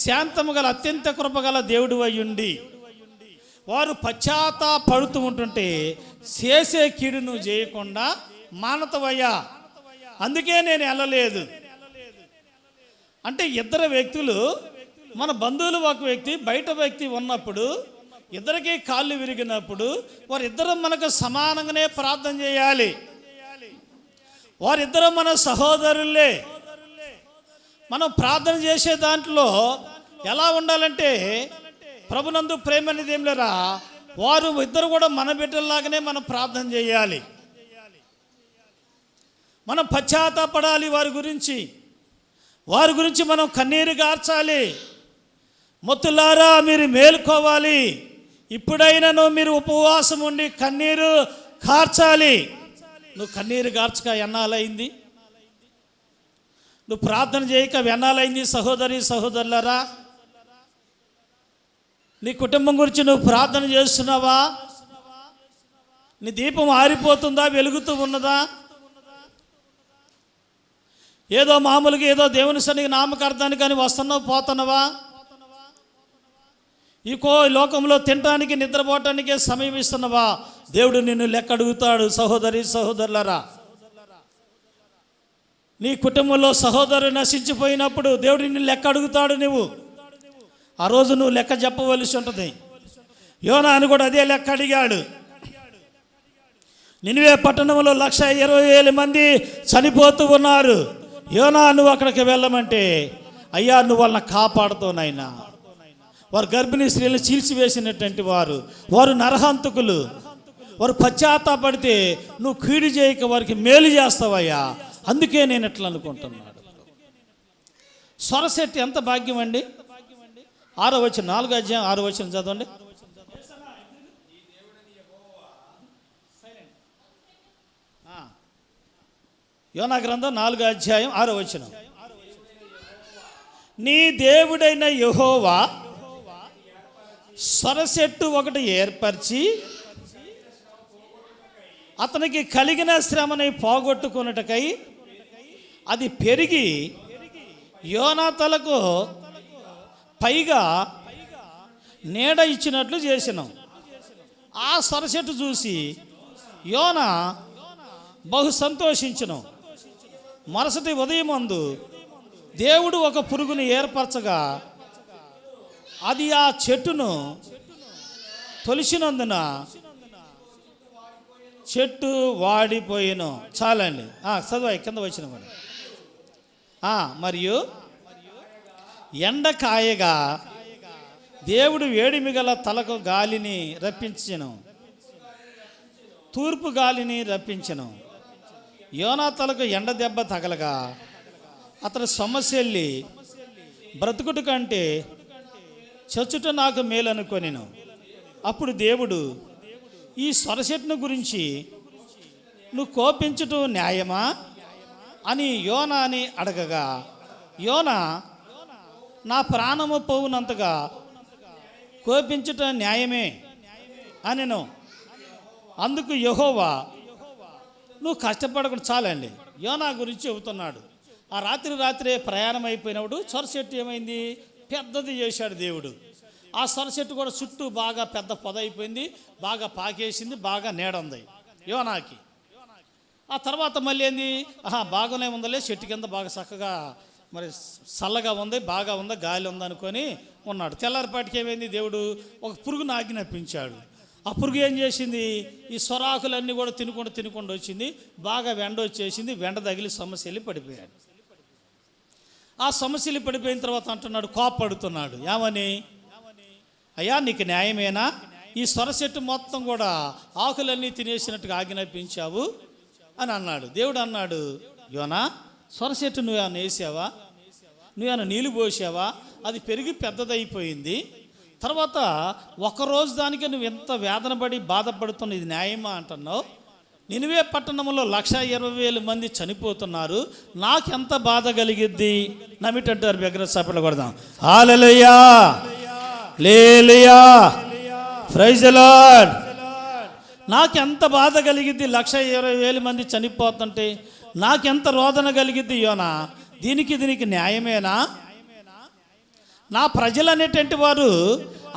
శాంతము గల అత్యంత కృపగల దేవుడు అయ్యుండి, వారు పశ్చాత్తాపడుతూ ఉంటుంటే చేసే కీడు నువ్వు చేయకుండా మానతవయ్యా, అందుకే నేను వెళ్ళలేదు. అంటే ఇద్దరు వ్యక్తులు, మన బంధువులు ఒక వ్యక్తి, బయట వ్యక్తి ఉన్నప్పుడు ఇద్దరికి కాళ్ళు విరిగినప్పుడు వారిద్దరం మనకు సమానంగానే ప్రార్థన చేయాలి. వారిద్దరం మన సహోదరులే. మనం ప్రార్థన చేసే దాంట్లో ఎలా ఉండాలంటే, ప్రభునందు ప్రేమ అనేది ఏం లేరా, వారు ఇద్దరు కూడా మన బిడ్డల్లాగానే మనం ప్రార్థన చేయాలి. మనం పశ్చాత్తాపడాలి. వారి గురించి మనం కన్నీరు గార్చాలి. మొత్తులారా మీరు మేలుకోవాలి. ఇప్పుడైనాను మీరు ఉపవాసం ఉండి కన్నీరు కార్చాలి. నువ్వు కన్నీరు గార్చక ఎన్నాలైంది? నువ్వు ప్రార్థన చేయక ఎన్నాలైంది? సహోదరి సహోదరులారా, నీ కుటుంబం గురించి నువ్వు ప్రార్థన చేస్తున్నావా? నీ దీపం ఆరిపోతుందా, వెలుగుతూ ఉన్నదా? ఏదో మామూలుగా ఏదో దేవుని సన్నిధికి నామకార్థానికి కానీ వస్తున్నావు, పోతున్నావా? ఈ లోకంలో తినటానికి నిద్రపోవటానికే సమయం ఇస్తున్నావా? దేవుడు నిన్ను లెక్క అడుగుతాడు. సహోదరి సహోదరులారా, నీ కుటుంబంలో సహోదరు నశించిపోయినప్పుడు దేవుడు నిన్ను లెక్క అడుగుతాడు. నువ్వు ఆ రోజు నువ్వు లెక్క చెప్పవలసి ఉంటుంది. యోనా అని కూడా అదే లెక్క అడిగాడు. నినివే పట్టణంలో 120,000 మంది చనిపోతూ ఉన్నారు. యోనా నువ్వు అక్కడికి వెళ్ళమంటే, అయ్యా నువ్వు వాళ్ళని కాపాడుతావు నాయనా. వారు గర్భిణీ స్త్రీలను చీల్చివేసినటువంటి వారు నరహంతకులు. వారు పశ్చాత్తాపడితే నువ్వు కీడు చేయక వారికి మేలు చేస్తావయ్యా, అందుకే నేను ఎట్లా అనుకుంటున్నాడు. స్వరశెట్టి ఎంత భాగ్యం అండి. 6వ వచనం, 4వ అధ్యాయం 6వ వచనం చదవండి. యోనా గ్రంథం 4వ అధ్యాయం 6వ వచనం. నీ దేవుడైన యెహోవా సొరసెట్టు ఒకటి ఏర్పరిచి అతనికి కలిగిన శ్రమని పోగొట్టుకున్నటకై అది పెరిగి యోనా తలకు పైగా నీడ ఇచ్చినట్లు చేసినాం. ఆ సొరసెట్టు చూసి యోనా బహు సంతోషించును. మరుసటి ఉదయమందు దేవుడు ఒక పురుగును ఏర్పరచగా అది ఆ చెట్టును తొలిచినందున చెట్టు వాడిపోయిను. చాలండి, చదువు కింద వచ్చిన కూడా. మరియు ఎండ కాయగా దేవుడు వేడిమి గల తలకు గాలిని రప్పించెను, తూర్పు గాలిని రప్పించెను. యోనా తలకు ఎండ దెబ్బ తగలగా అతడు సొమ్మసిల్లి బ్రతుకుట కంటే చచ్చుట నాకు మేలనుకొనెను. అప్పుడు దేవుడు, ఈ సొరచెట్టును గురించి నువ్వు కోపించుట న్యాయమా అని యోనాని అడగగా, యోనా నా ప్రాణము పోవునంతగా కోపించుట న్యాయమే అనెను. అందుకు యెహోవా, నువ్వు కష్టపడకుండా చాలండి. యోనా గురించి చెబుతున్నాడు. ఆ రాత్రే ప్రయాణం అయిపోయినప్పుడు సొరచెట్టు ఏమైంది, పెద్దది చేశాడు దేవుడు. ఆ సొరచెట్టు కూడా చుట్టూ బాగా పెద్ద పొద అయిపోయింది, బాగా పాకేసింది, బాగా నీడుంది యోనాకి. ఆ తర్వాత మళ్ళీ ఏంది, బాగానే ఉందలే, చెట్టు కింద బాగా చక్కగా మరి చల్లగా ఉంది, బాగా ఉంది, గాలి ఉంది అనుకొని ఉన్నాడు. తెల్లారిపాటికి ఏమైంది, దేవుడు ఒక పురుగును ఆజ్ఞాపించాడు. ఆ పురుగు ఏం చేసింది, ఈ సొరాకులన్నీ కూడా తినుకుంటూ వచ్చింది, బాగా వెండ వచ్చేసింది, వెండ తగిలి సొమ్మసిల్లి పడిపోయాడు. ఆ సొమ్మసిల్లి పడిపోయిన తర్వాత అంటున్నాడు, కోపడుతున్నాడు. ఏమని, అయ్యా నీకు న్యాయమేనా, ఈ సొరచెట్టు మొత్తం కూడా ఆకులన్నీ తినేసినట్టుగా ఆజ్ఞాపించావు అని అన్నాడు. దేవుడు అన్నాడు, యోనా సొరచెట్టు నువ్వేమన్నా వేసావా, నువ్వేమన్నా నీళ్ళు పోసావా, అది పెరిగి పెద్దదైపోయింది. తర్వాత ఒకరోజు దానికి నువ్వు ఎంత వేదన పడి బాధపడుతున్న, ఇది న్యాయమా అంటున్నావు. నినివే పట్టణంలో 120,000 మంది చనిపోతున్నారు, నాకెంత బాధ కలిగిద్ది. నమ్మిటంటారు దగ్గర సపలు కొడదాం. హల్లెలూయా, హల్లెలూయా, ప్రైజ్ ది లార్డ్. నాకెంత బాధ కలిగిద్ది, 120,000 మంది చనిపోతుంటే నాకెంత రోదన కలిగిద్ది యోనా, దీనికి న్యాయమేనా? నా ప్రజలు అనేటువంటి వారు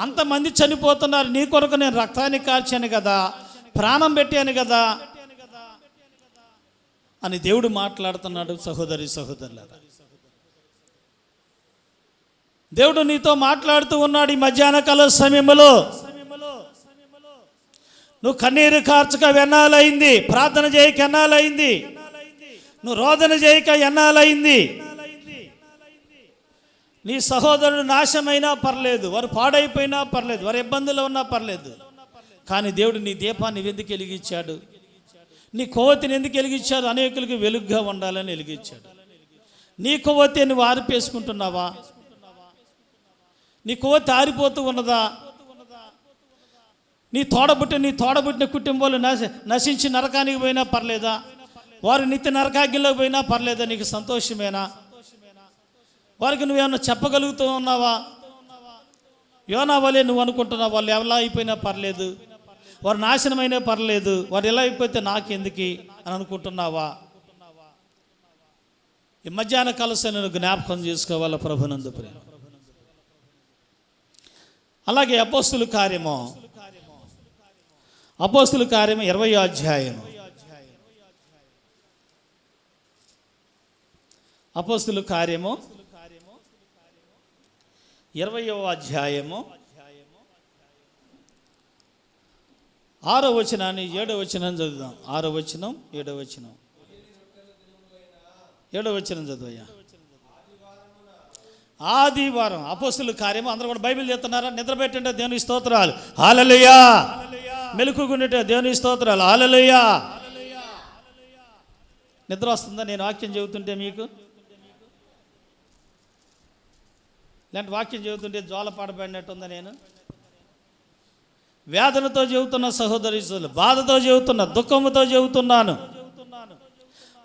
అంతమంది చనిపోతున్నారు, నీ కొరకు నేను రక్తాన్ని కార్చాను కదా, ప్రాణం పెట్టాను కదా అని దేవుడు మాట్లాడుతున్నాడు. సహోదరి సహోదరులారా, దేవుడు నీతో మాట్లాడుతూ ఉన్నాడు. ఈ మధ్యాహ్న కాల సమయంలో నువ్వు కన్నీరు కార్చక ఎన్నాలైంది, ప్రార్థన చేయక ఎన్నాలైంది, నువ్వు రోదన చేయక ఎన్నాలైంది. నీ సహోదరుడు నాశమైనా పర్లేదు, వారు పాడైపోయినా పర్లేదు, వారు ఇబ్బందులు ఉన్నా పర్లేదు, కానీ దేవుడు నీ దీపాన్ని ఎందుకు వెలిగించాడు, నీ కొవ్వొత్తిని ఎందుకు వెలిగించాడు, అనేకులకు వెలుగుగా ఉండాలని వెలిగించాడు. నీ కొవ్వొత్తి నువ్వు ఆరిపేసుకుంటున్నావా, నీ కొవ్వొత్తి ఆరిపోతూ ఉన్నదా, నీ తోడబుట్టిన కుటుంబాలు నశించి నరకానికి పోయినా పర్లేదా, వారు నిత్య నరకాగ్నిలోకి పోయినా పర్లేదా, నీకు సంతోషమేనా? వారికి నువ్వేమన్నా చెప్పగలుగుతూ ఉన్నావా? యోనా వలే నువ్వు అనుకుంటున్నావు, వాళ్ళు ఎలా అయిపోయినా పర్లేదు, వారు నాశనమైనా పర్లేదు, వారు ఎలా అయిపోతే నాకెందుకు అని అనుకుంటున్నావా? ఈ మధ్యాహ్న కాలసం నేను జ్ఞాపకం చేసుకోవాలా ప్రభునందు ప్రేమ. అలాగే అపోస్తుల కార్యము 20వ అధ్యాయం, అపోస్తుల కార్యము 20వ అధ్యాయము 6వ వచనాన్ని 7వ వచనం చదువుదాం. 6వ వచనం 7వ వచనం. 7వ వచనం చదువయ్యా. ఆదివారం అపోస్తుల కార్యము. అందరూ కూడా బైబిల్ చెప్తున్నారా? నిద్రపెట్టుంటే దేవుని స్తోత్రాలు, హల్లెలూయా. మెలుకుగుంటే దేవుని స్తోత్రాలు, హల్లెలూయా. నిద్ర వస్తుందా నేను వాక్యం చెబుతుంటే మీకు? లేదంటే వాక్యం చెబుతుంటే జ్వాల పాడబడినట్టుందా? నేను వేదనతో చెబుతున్న సహోదరి, బాధతో చెబుతున్నా, దుఃఖముతో చెబుతున్నాను.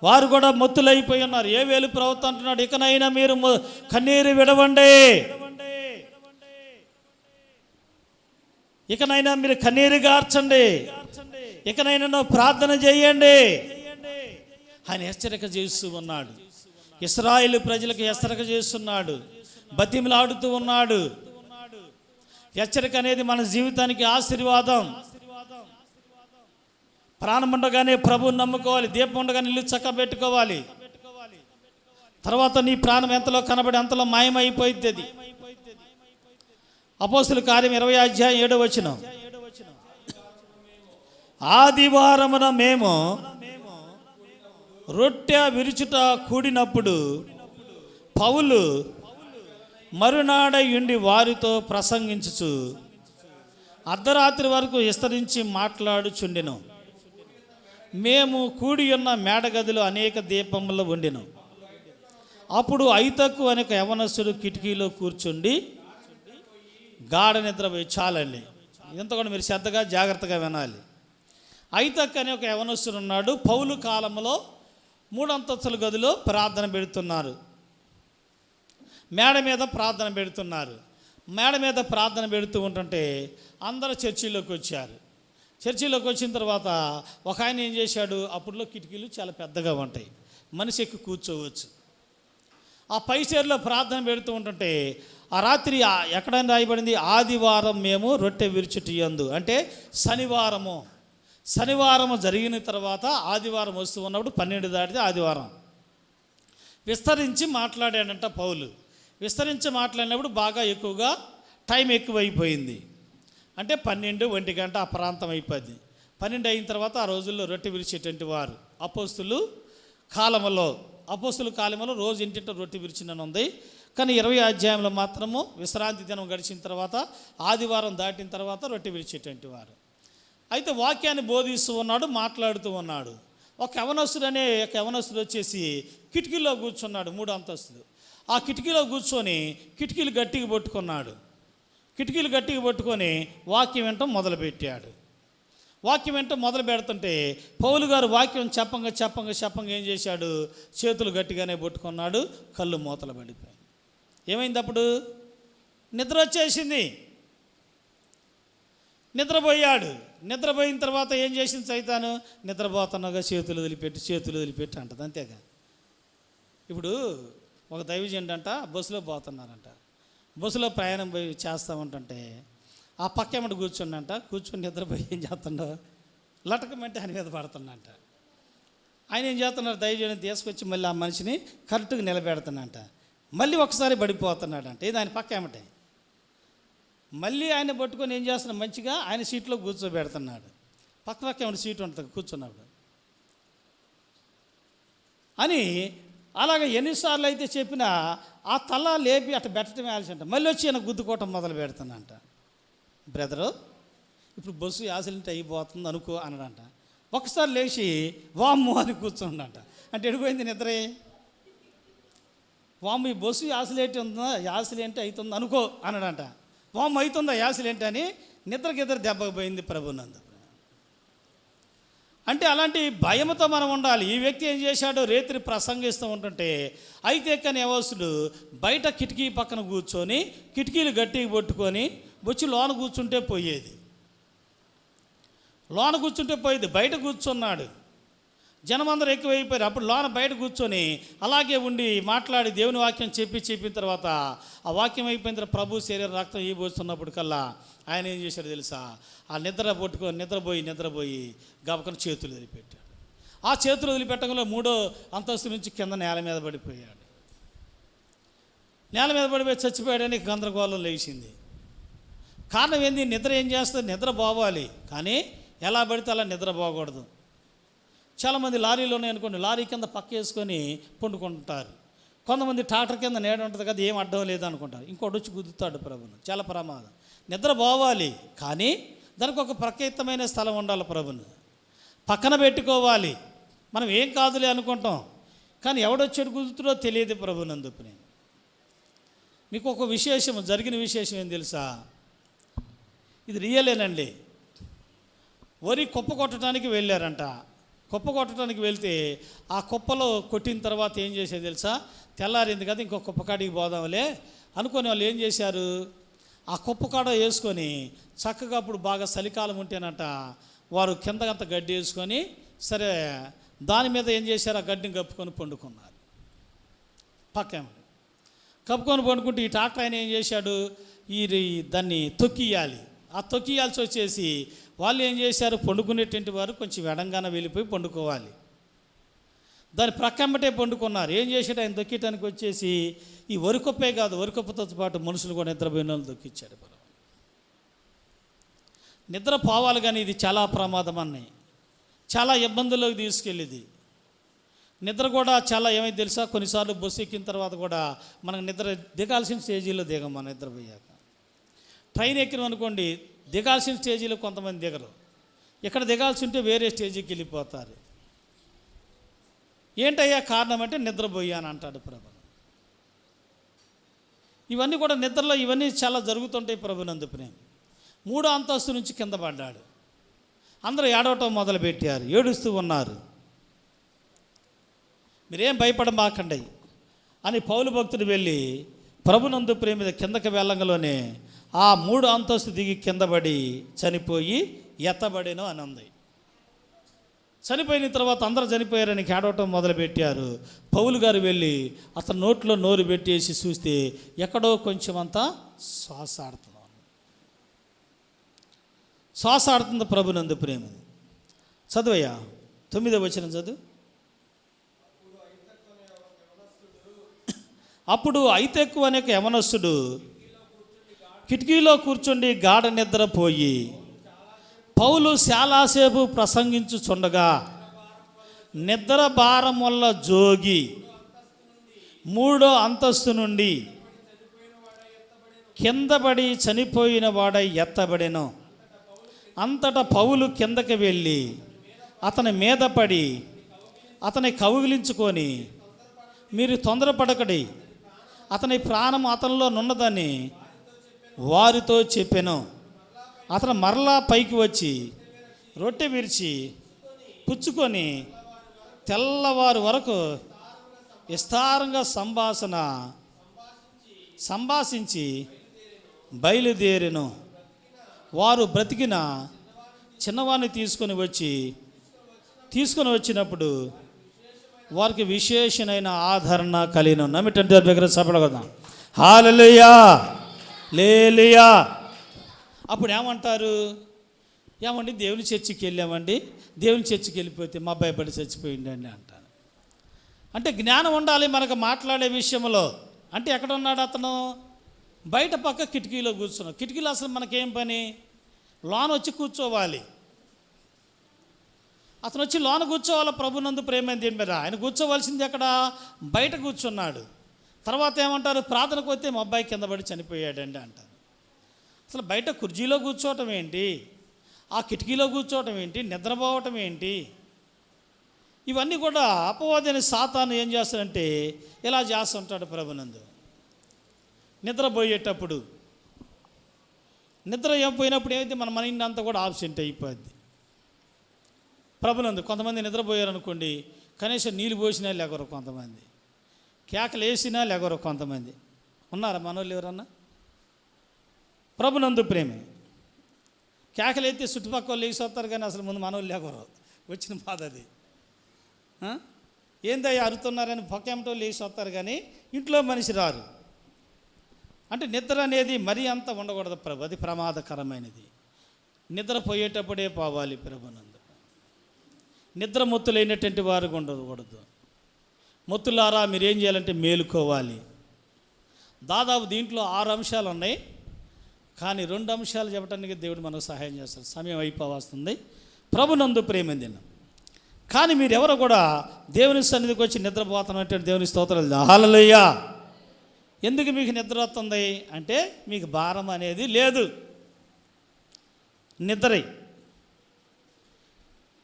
వారు కూడా మొత్తులైపోయి ఉన్నారు. ఏ వేలు ప్రవక్త అంటున్నాడు, ఇకనైనా మీరు కన్నీరు విడవండి, ఇకనైనా మీరు కన్నీరు గార్చండి, ఇకనైనా నువ్వు ప్రార్థన చేయండి ఆయన హెచ్చరిక చేస్తూ ఉన్నాడు. ఇశ్రాయేలు ప్రజలకు హెచ్చరిక చేస్తున్నాడు, బతిమిలాడుతూ ఉన్నాడు. హెచ్చరిక అనేది మన జీవితానికి ఆశీర్వాదం. ప్రాణం ఉండగానే ప్రభువుని నమ్ముకోవాలి, దీపం ఉండగానే ఇల్లు చక్కబెట్టుకోవాలి. తర్వాత నీ ప్రాణం ఎంతలో కనబడి అంతలో మాయమైపోయింది. అది అపోస్తుల కార్యం 20వ అధ్యాయం 7వ వచనం. ఆదివారమున మేము రొట్టె విరుచుట కూడినప్పుడు పౌలు మరునాడ ఉండి వారితో మేము కూడి ఉన్న మేడగదిలో అనేక దీపములు వండినాం. అప్పుడు ఐతక్కు అనే ఒక యవనస్తుడు కిటికీలో కూర్చుండి గాఢ నిద్రపోయి. చాలండి, ఇంత కూడా మీరు శ్రద్ధగా జాగ్రత్తగా వినాలి. ఐతక్కు అనే ఒక యవనస్తుడు ఉన్నాడు. పౌలు కాలంలో 3 అంతస్తుల గదిలో ప్రార్థన పెడుతున్నారు. మేడ మీద ప్రార్థన పెడుతున్నారు. మేడ మీద ప్రార్థన పెడుతూ ఉంటుంటే అందరూ చర్చిలోకి వచ్చారు. చర్చిలోకి వచ్చిన తర్వాత ఒక ఆయన ఏం చేశాడు, అప్పుడులో కిటికీలు చాలా పెద్దగా ఉంటాయి, మనిషి ఎక్కి కూర్చోవచ్చు. ఆ పై చైర్లో ప్రార్థన పెడుతూ ఉంటుంటే ఆ రాత్రి ఎక్కడైనా రాయబడింది, ఆదివారం మేము రొట్టె విరుచుటి యందు, అంటే శనివారము జరిగిన తర్వాత ఆదివారం వస్తూ ఉన్నప్పుడు 12 దాటితే ఆదివారం విస్తరించి మాట్లాడాడంట పౌలు. విస్తరించి మాట్లాడినప్పుడు బాగా ఎక్కువగా టైం ఎక్కువైపోయింది. అంటే 12, 1 గంట ఆ ప్రాంతం అయిపోయింది. 12 అయిన తర్వాత ఆ రోజుల్లో రొట్టె విరిచేటువంటి వారు అపోస్తుల కాలంలో రోజు ఇంటింట రొట్టె విరిచినని ఉంది. కానీ 20వ అధ్యాయంలో మాత్రము విశ్రాంతి దినం గడిచిన తర్వాత ఆదివారం దాటిన తర్వాత రొట్టె విరిచేటువంటి వారు. అయితే వాక్యాన్ని బోధిస్తూ ఉన్నాడు, మాట్లాడుతూ ఉన్నాడు. ఒక యవనస్తుడు వచ్చేసి కిటికీలో కూర్చున్నాడు, 3 అంతస్తులు. ఆ కిటికీలో కూర్చొని కిటికీలు గట్టిగా పట్టుకొని వాక్యం వినటం మొదలుపెట్టాడు. వాక్యం వినటం మొదలు పెడుతుంటే పౌలు గారు వాక్యం చెప్పంగా ఏం చేశాడు, చేతులు గట్టిగానే పట్టుకున్నాడు, కళ్ళు మూతలు పడిపోయాయి. ఏమైంది అప్పుడు? నిద్ర వచ్చేసింది. నిద్రపోయాడు. నిద్రపోయిన తర్వాత ఏం చేసింది సైతాను, నిద్రపోతున్నాగా చేతులు వదిలిపెట్టి అంటది. అంతేగా. ఇప్పుడు ఒక దైవజనుడు అంట బస్సులో పోతున్నారంట. బస్సులో ప్రయాణం పోయి చేస్తామంటే ఆ పక్క ఏమంటే కూర్చొని నిద్రపోయి ఏం చేస్తుండో లటకమంటే ఆయన మీద పడుతున్నంట. ఆయన ఏం చేస్తున్నారు, దైవజనుడిని తీసుకొచ్చి మళ్ళీ ఆ మనిషిని కరెక్ట్గా నిలబెడుతున్నంట. మళ్ళీ ఒకసారి పడిపోతున్నాడంట. ఇది ఆయన పక్క ఏమంటే మళ్ళీ ఆయన పట్టుకొని ఏం చేస్తున్నాడు, మంచిగా ఆయన సీట్లో కూర్చోబెడుతున్నాడు. పక్క ఏమైనా సీటు ఉంటుంది కూర్చున్నాడు అని. అలాగ ఎన్నిసార్లు అయితే చెప్పినా ఆ తల లేపి అట్లా పెట్టడమే ఆలస్యంట. మళ్ళీ వచ్చి ఆయన గుద్దుకోవటం మొదలు పెడుతున్నంట. బ్రదరు, ఇప్పుడు బస్సు యాక్సిడెంట్ అయిపోతుంది అనుకో అన్నాడంట. ఒకసారి లేచి వామ్ము అని కూర్చున్నాడంట. అంటే ఎడిపోయింది నిద్రే. వామ్ము ఈ బస్సు యాక్సిడెంట్ అవుతుంది అనుకో అన్నాడంట. వామ్ము అవుతుందా యాక్సిడెంట్ అని నిద్రకిద్దరు దెబ్బకు పోయింది ప్రభునందు. అంటే అలాంటి భయంతో మనం ఉండాలి. ఈ వ్యక్తి ఏం చేశాడో, రేత్రి ప్రసంగిస్తూ ఉంటుంటే అయితే కానీ యవనస్తుడు బయట కిటికీ పక్కన కూర్చొని కిటికీలు గట్టిగా పట్టుకొని వచ్చి లోన కూర్చుంటే పోయేది. బయట కూర్చున్నాడు. జనమందరూ ఎక్కువైపోయారు. అప్పుడు బయట కూర్చొని అలాగే ఉండి మాట్లాడి దేవుని వాక్యం చెప్పిన తర్వాత ఆ వాక్యం అయిపోయిన తర్వాత ప్రభు శరీర రక్తం పోస్తున్నప్పుడు కల్లా ఆయన ఏం చేశాడు తెలుసా, ఆ నిద్రపోయి గబకన చేతులు వదిలిపెట్టాడు. ఆ చేతులు వదిలిపెట్టడంలో 3వ అంతస్తు నుంచి కింద నేల మీద పడిపోయాడు. నేల మీద పడిపోయి చచ్చిపోయాడని గందరగోళం లేచింది. కారణం ఏంది, నిద్ర ఏం చేస్తుంది, నిద్ర పోవాలి, కానీ ఎలా పడితే అలా నిద్ర పోకూడదు. చాలామంది లారీలోనే అనుకోండి, లారీ కింద పక్క వేసుకొని పండుకుంటారు. కొంతమంది ట్రాక్టర్ కింద నీడ ఉంటుంది కదా, ఏం అడ్డం లేదు అనుకుంటారు. ఇంకోటి వచ్చి గుద్దుతాడు ప్రభును. చాలా ప్రమాదం. నిద్ర పోవాలి, కానీ దానికి ఒక ప్రత్యేకమైన స్థలం ఉండాలి. ప్రభును పక్కన పెట్టుకోవాలి. మనం ఏం కాదులే అనుకుంటాం, కానీ ఎవడొచ్చాడు గుద్దుతుడో తెలియదు ప్రభునందుకు. నేను మీకు ఒక జరిగిన విశేషం ఏం తెలుసా, ఇది రియలేనండి. వరి కుప్ప కొట్టడానికి వెళ్ళారంట. కుప్ప కొట్టడానికి వెళ్తే ఆ కుప్పలో కొట్టిన తర్వాత ఏం చేసేది తెలుసా, తెల్లారింది కదా ఇంకో కుప్ప కాడికి పోదాంలే అనుకుని వాళ్ళు ఏం చేశారు, ఆ కుప్ప కాడ వేసుకొని చక్కగా అప్పుడు బాగా చలికాలం ఉంటేనట వారు కిందకంత గడ్డి వేసుకొని సరే దాని మీద ఏం చేశారు, ఆ గడ్డిని కప్పుకొని పండుకున్నారు. కప్పుకొని పండుకుంటే ఈ ట్రాక్టర్ ఆయన ఏం చేశాడు, దాన్ని తొక్కియాలి. ఆ తొక్కియాల్సి వచ్చేసి వాళ్ళు ఏం చేశారు, పండుకునేటువంటి వారు కొంచెం ఎడంగానే వెళ్ళిపోయి పండుకోవాలి. దాని ప్రక్కమ్మటే పండుకున్నారు. ఏం చేశాడు, ఆయన తొక్కేయటానికి వచ్చేసి ఈ వరికొప్పే కాదు, వరికొప్పతో పాటు మనుషులు కూడా నిద్రపోయిన వాళ్ళు తొక్కిచ్చాడు. నిద్ర పోవాలి, కానీ ఇది చాలా ప్రమాదం అన్నాయి, చాలా ఇబ్బందుల్లోకి తీసుకెళ్ళేది. నిద్ర కూడా చాలా ఏమైంది తెలుసా, కొన్నిసార్లు బస్సు ఎక్కిన తర్వాత కూడా మనకు నిద్ర దిగాల్సిన స్టేజీలో దిగం. మనం నిద్రపోయాక ట్రైన్ ఎక్కినాం అనుకోండి, దిగాల్సిన స్టేజీలో కొంతమంది దిగరు. ఇక్కడ దిగాల్సి ఉంటే వేరే స్టేజీకి వెళ్ళిపోతారు. ఏంటయ్యా కారణం అంటే నిద్రపోయాను అంటాడు ప్రభు. ఇవన్నీ కూడా నిద్రలో ఇవన్నీ చాలా జరుగుతుంటాయి ప్రభునందు ప్రేమ. 3వ అంతస్తు నుంచి కింద పడ్డాడు. అందరూ ఏడవటం మొదలుపెట్టారు, ఏడుస్తూ ఉన్నారు. మీరేం భయపడమాకండి అని పౌలు భక్తుడు వెళ్ళి ప్రభునందు ప్రేమ కిందకి వెళ్ళంగలోనే ఆ 3వ అంతస్తు దిగి కింద పడి చనిపోయి ఎత్తబడేను అని ఉంది. చనిపోయిన తర్వాత అందరూ చనిపోయారని ఏడవటం మొదలుపెట్టారు. పౌలు గారు వెళ్ళి అతని నోట్లో నోరు పెట్టేసి చూస్తే ఎక్కడో కొంచెం అంతా శ్వాస ఆడుతుంది ప్రభునందు ప్రేమ. చదువయ్యా 9వ వచనం చదువు. అప్పుడు ఐతెక్కు అనే ఒక యవనస్తుడు కిటికీలో కూర్చుండి గాఢ నిద్రపోయి పౌలు చాలాసేపు ప్రసంగించుచుండగా నిద్ర భారం వల్ల జోగి 3వ అంతస్తు నుండి కిందపడి చనిపోయిన వాడై ఎత్తబడెను. అంతటా పౌలు కిందకి వెళ్ళి అతని మీద పడి అతని కౌగిలించుకొని, మీరు తొందరపడకడి, అతని ప్రాణం అతనిలో నున్నదని వారితో చెప్పెను. అతను మరలా పైకి వచ్చి రొట్టె విరిచి పుచ్చుకొని తెల్లవారు వరకు విస్తారంగా సంభాషించి బయలుదేరెను. వారు బ్రతికిన చిన్నవాడిని తీసుకొని వచ్చినప్పుడు వారికి విశేషమైన ఆదరణ కలిగిన. నమ్మిటంటే దగ్గర సపడగదాం. హల్లెలూయా, లేలుయా. అప్పుడు ఏమంటారు? ఏమండి దేవుని చర్చికి వెళ్ళామండి, దేవుని చర్చికి వెళ్ళిపోతే మా అబ్బాయి పడి చచ్చిపోయిందండి అంటారు. అంటే జ్ఞానం ఉండాలి మనకు మాట్లాడే విషయంలో. అంటే ఎక్కడ ఉన్నాడు అతను? బయట పక్క కిటికీలో కూర్చున్నాడు. కిటికీలో అసలు మనకేం పని? లోన వచ్చి కూర్చోవాలి. అతను వచ్చి లోన కూర్చోవాలి. ప్రభునందు ప్రేమైన దీని మీద ఆయన కూర్చోవలసింది ఎక్కడ? బయట కూర్చున్నాడు. తర్వాత ఏమంటారు? ప్రార్థనకు వస్తే మా అబ్బాయి కింద పడి చనిపోయాడండి అంటారు. అసలు బయట కుర్చీలో కూర్చోవటం ఏంటి? ఆ కిటికీలో కూర్చోవటం ఏంటి? నిద్రపోవటం ఏంటి? ఇవన్నీ కూడా అపవాది సాతాను ఏం చేస్తాడంటే ఇలా చేస్తుంటాడు ప్రభునందు. నిద్రపోయేటప్పుడు నిద్ర పోయినప్పుడు ఏమైతే మన మైండ్ అంతా కూడా ఆబ్సెంట్ అయిపోద్ది. ప్రభునందు కొంతమంది నిద్రపోయారు అనుకోండి, కనీసం నీళ్ళు పోసినా లేకరు, కొంతమంది కేకలు వేసినా లేకరు, కొంతమంది ఉన్నారా మనోళ్ళు ఎవరన్నా? ప్రభునందు ప్రేమే. కేకలు అయితే చుట్టుపక్కల వాళ్ళు లేచి వస్తారు, కానీ అసలు ముందు మనోళ్ళు లేకరు. వచ్చిన బాధ అది. ఏందయ్యా అరుతున్నారని పొక్కేమటో లేచి వస్తారు, కానీ ఇంట్లో మనిషి రారు. అంటే నిద్ర అనేది మరీ అంత ఉండకూడదు ప్రభు, అది ప్రమాదకరమైనది. నిద్రపోయేటప్పుడే పోవాలి ప్రభునందు. నిద్ర మొత్తులైనటువంటి వారికి ఉండకూడదు. మొత్తులారా మీరేం చేయాలంటే మేలుకోవాలి. దాదాపు దీంట్లో 6 అంశాలు ఉన్నాయి, కానీ 2 అంశాలు చెప్పడానికి దేవుడు మనకు సహాయం చేస్తాడు. సమయం అయిపోవస్తుంది. ప్రభునందు ప్రేమందిన కానీ మీరెవరు కూడా దేవుని సన్నిధికి వచ్చి నిద్రపోతున్నటువంటి దేవుని స్తోత్రాలు. హల్లెలూయా. ఎందుకు మీకు నిద్ర వస్తుంది అంటే మీకు భారం అనేది లేదు. నిద్రై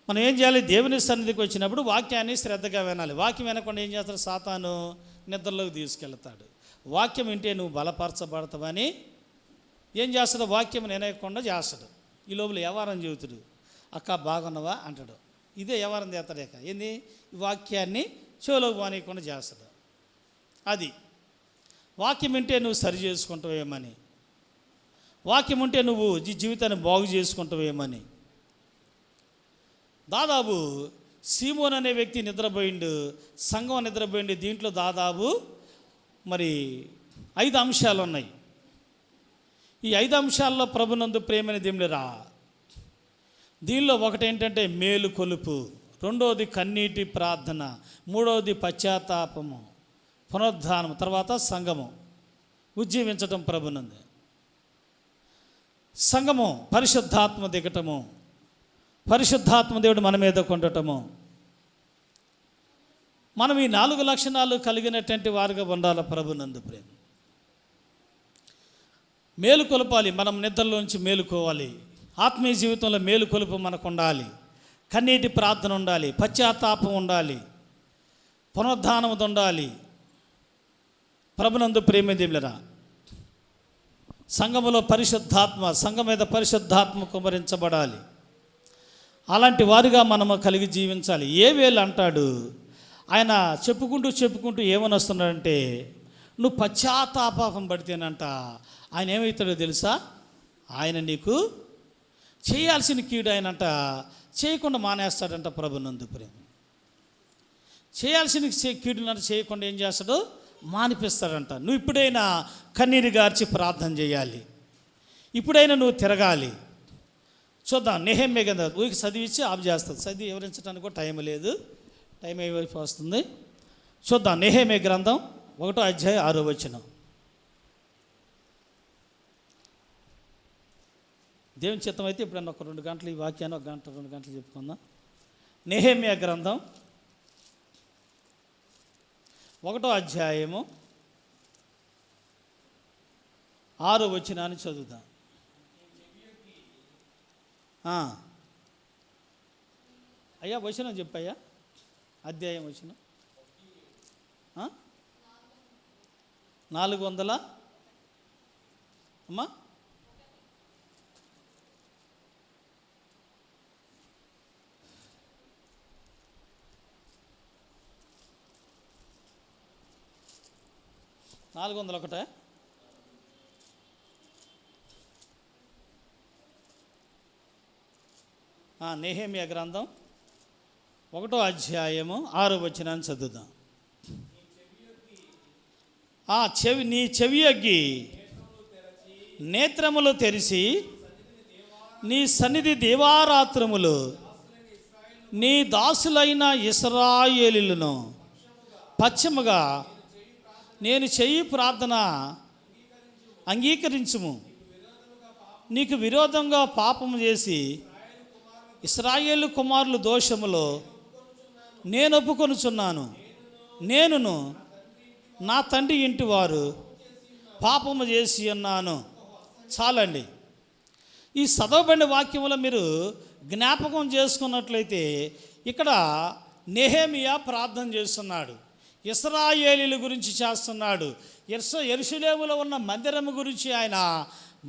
మనం ఏం చేయాలి? దేవుని సన్నిధికి వచ్చినప్పుడు వాక్యాన్ని శ్రద్ధగా వినాలి. వాక్యం వినకుండా ఏం చేస్తాడు? సాతాను నిద్రలోకి తీసుకెళ్తాడు. వాక్యం వింటే నువ్వు బలపరచబడతావని ఏం చేస్తాడు? వాక్యం వినకుండా చేస్తాడు. ఈ లోపల వ్యవహారం చెబుతాడు. అక్క బాగున్నావా అంటాడు. ఇదే వ్యవహారం చేస్తాడేక ఏంది? ఈ వాక్యాన్ని చెవులోకి పోనీయకుండా చేస్తాడు. అది వాక్యం వింటే నువ్వు సరి చేసుకుంటావేమని, వాక్యం ఉంటే నువ్వు జీవితాన్ని బాగు చేసుకుంటావేమని. దాదాపు సీమోన్ అనే వ్యక్తి నిద్రపోయిండు, సంఘం నిద్రపోయిండు. దీంట్లో దాదాపు మరి 5 అంశాలు ఉన్నాయి. ఈ 5 అంశాల్లో ప్రభునందు ప్రేమని దేవునిరా. దీనిలో ఒకటి ఏంటంటే మేలు కొలుపు, 2వది కన్నీటి ప్రార్థన, 3వది పశ్చాత్తాపము, పునరుద్ధానం, తర్వాత సంఘము, ఉజ్జీవించటం ప్రభునందు. సంఘము పరిశుద్ధాత్మ దిగటము, పరిశుద్ధాత్మ దేవుడు మన మీద కొండటము. మనం ఈ 4 లక్షణాలు కలిగినటువంటి వారుగా ఉండాలి ప్రభునందు ప్రేమ. మేలు కొలపాలి, మనం నిద్రలోంచి మేలుకోవాలి. ఆత్మీయ జీవితంలో మేలు కొలుపు మనకు ఉండాలి, కన్నీటి ప్రార్థన ఉండాలి, పశ్చాత్తాపం ఉండాలి, పునరుద్ధానం ఉండాలి. ప్రభునందు ప్రేమదేవులరా, సంఘములో సంఘం మీద పరిశుద్ధాత్మ కుమరించబడాలి. అలాంటి వారుగా మనము కలిగి జీవించాలి. ఏ వేలు అంటాడు ఆయన, చెప్పుకుంటూ ఏమని వస్తున్నాడంటే, నువ్వు పశ్చాత్తాపం పడితేనంట ఆయన ఏమవుతాడో తెలుసా, ఆయన నీకు చేయాల్సిన కీడు ఆయనంట చేయకుండా మానేస్తాడంట. ప్రభునందు ప్రేమ, చేయాల్సిన కీడునంట చేయకుండా ఏం చేస్తాడు, మానిపిస్తాడంట. నువ్వు ఇప్పుడైనా కన్నీరు గార్చి ప్రార్థన చేయాలి, ఇప్పుడైనా నువ్వు తిరగాలి. చూద్దాం, నెహెమ్యా గ్రంథం ఊరికి చదివించి ఆఫ్ చేస్తుంది. చదివి వివరించడానికి కూడా టైం లేదు, టైం అయిపోయి వస్తుంది. చూద్దాం, నెహెమ్యా గ్రంథం 1వ అధ్యాయం 6వ వచనం. దేవుని చిత్తం అయితే ఇప్పుడన్నా ఒక 2 గంటలు ఈ వాక్యాన్ని 1 గంట 2 గంటలు చెప్పుకుందాం. నెహెమ్యా గ్రంథం 1వ అధ్యాయము 6వ వచనాన్ని చదువుదాం. అయ్యా వచనం చెప్పయ్యా, అధ్యాయం వచనం. 400 అమ్మా, నాలుగు 401. నెహెమ్యా గ్రంథం 1వ అధ్యాయము 6వ వచనాన్ని చదువుదాం. నీ చెవి అగ్గి నేత్రములు తెరిచి నీ సన్నిధి దేవారాత్రములు నీ దాసులైన ఇశ్రాయేలీయులను పశ్చిమగా నేను చెయ్యి ప్రార్థన అంగీకరించుము. నీకు విరోధంగా పాపము చేసి ఇశ్రాయేలు కుమారుల దోషములో నేను ఒప్పుకొనుచున్నాను. నేనును నా తండ్రి ఇంటి వారు పాపము చేసి ఉన్నాను. చాలండి. ఈ చదవబడిన వాక్యంలో మీరు జ్ఞాపకం చేసుకున్నట్లయితే ఇక్కడ నెహెమ్యా ప్రార్థన చేస్తున్నాడు, ఇశ్రాయేలీయుల గురించి చేస్తున్నాడు. యెరూషలేములో ఉన్న మందిరము గురించి ఆయన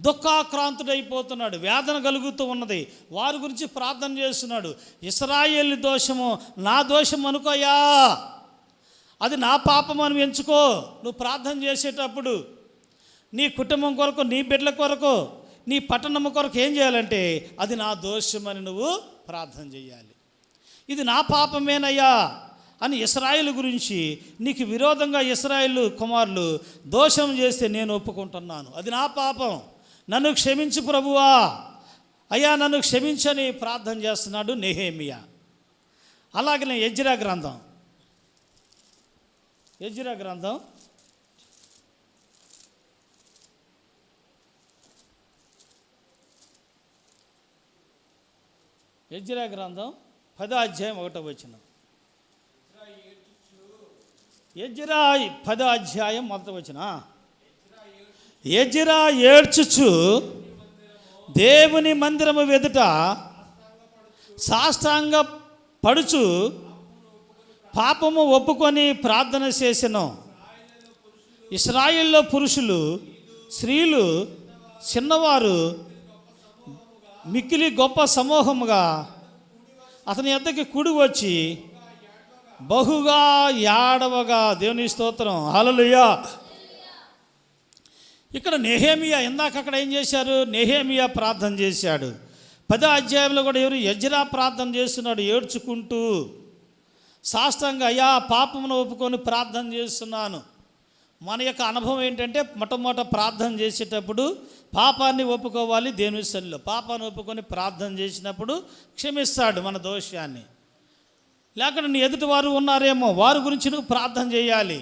దుఃఖాక్రాంతుడైపోతున్నాడు, వేదన కలుగుతూ ఉన్నది. వారి గురించి ప్రార్థన చేస్తున్నాడు. ఇశ్రాయేలు దోషము నా దోషం అనుకోయా, అది నా పాపం అని ఎంచుకో. నువ్వు ప్రార్థన చేసేటప్పుడు నీ కుటుంబం కొరకు, నీ బిడ్డల కొరకు, నీ పట్టణం కొరకు ఏం చేయాలంటే అది నా దోషమని నువ్వు ప్రార్థన చేయాలి. ఇది నా పాపమేనయ్యా అని ఇశ్రాయేలు గురించి, నీకు విరోధంగా ఇశ్రాయేలు కుమారులు దోషం చేస్తే నేను ఒప్పుకుంటున్నాను, అది నా పాపం, నన్ను క్షమించు ప్రభువా, అయ్యా నన్ను క్షమించని ప్రార్థన చేస్తున్నాడు నెహెమ్యా. అలాగనే ఎజ్రా గ్రంథం 10వ అధ్యాయం 1వ వచనం. ఎజ్రా 10వ అధ్యాయం 1వ వచనం. ఎజ్రా ఏడ్చుచు దేవుని మందిరము ఎదుట సాష్టాంగ పడుచు పాపము ఒప్పుకొని ప్రార్థన చేసెను. ఇశ్రాయేల్లో పురుషులు, స్త్రీలు, చిన్నవారు మిక్కిలి గొప్ప సమూహముగా అతని యొద్దకి కూడి వచ్చి బహుగా యాడవగా. దేవుని స్తోత్రం, హల్లెలూయా. ఇక్కడ నెహెమ్యా ఇందాక అక్కడ ఏం చేశారు, నెహెమ్యా ప్రార్థన చేశాడు. 10వ అధ్యాయంలో కూడా ఎవరు, ఎజ్రా ప్రార్థన చేస్తున్నాడు ఏడ్చుకుంటూ సాష్టాంగ, అయ్యా పాపమును ఒప్పుకొని ప్రార్థన చేస్తున్నాను. మన యొక్క అనుభవం ఏంటంటే మొట్టమొదట ప్రార్థన చేసేటప్పుడు పాపాన్ని ఒప్పుకోవాలి. దేవుని సన్నిధిలో పాపాన్ని ఒప్పుకొని ప్రార్థన చేసినప్పుడు క్షమిస్తాడు మన దోషాన్ని. లేకుండా నీ ఎదుటి వారు ఉన్నారేమో, వారి గురించి నువ్వు ప్రార్థన చేయాలి.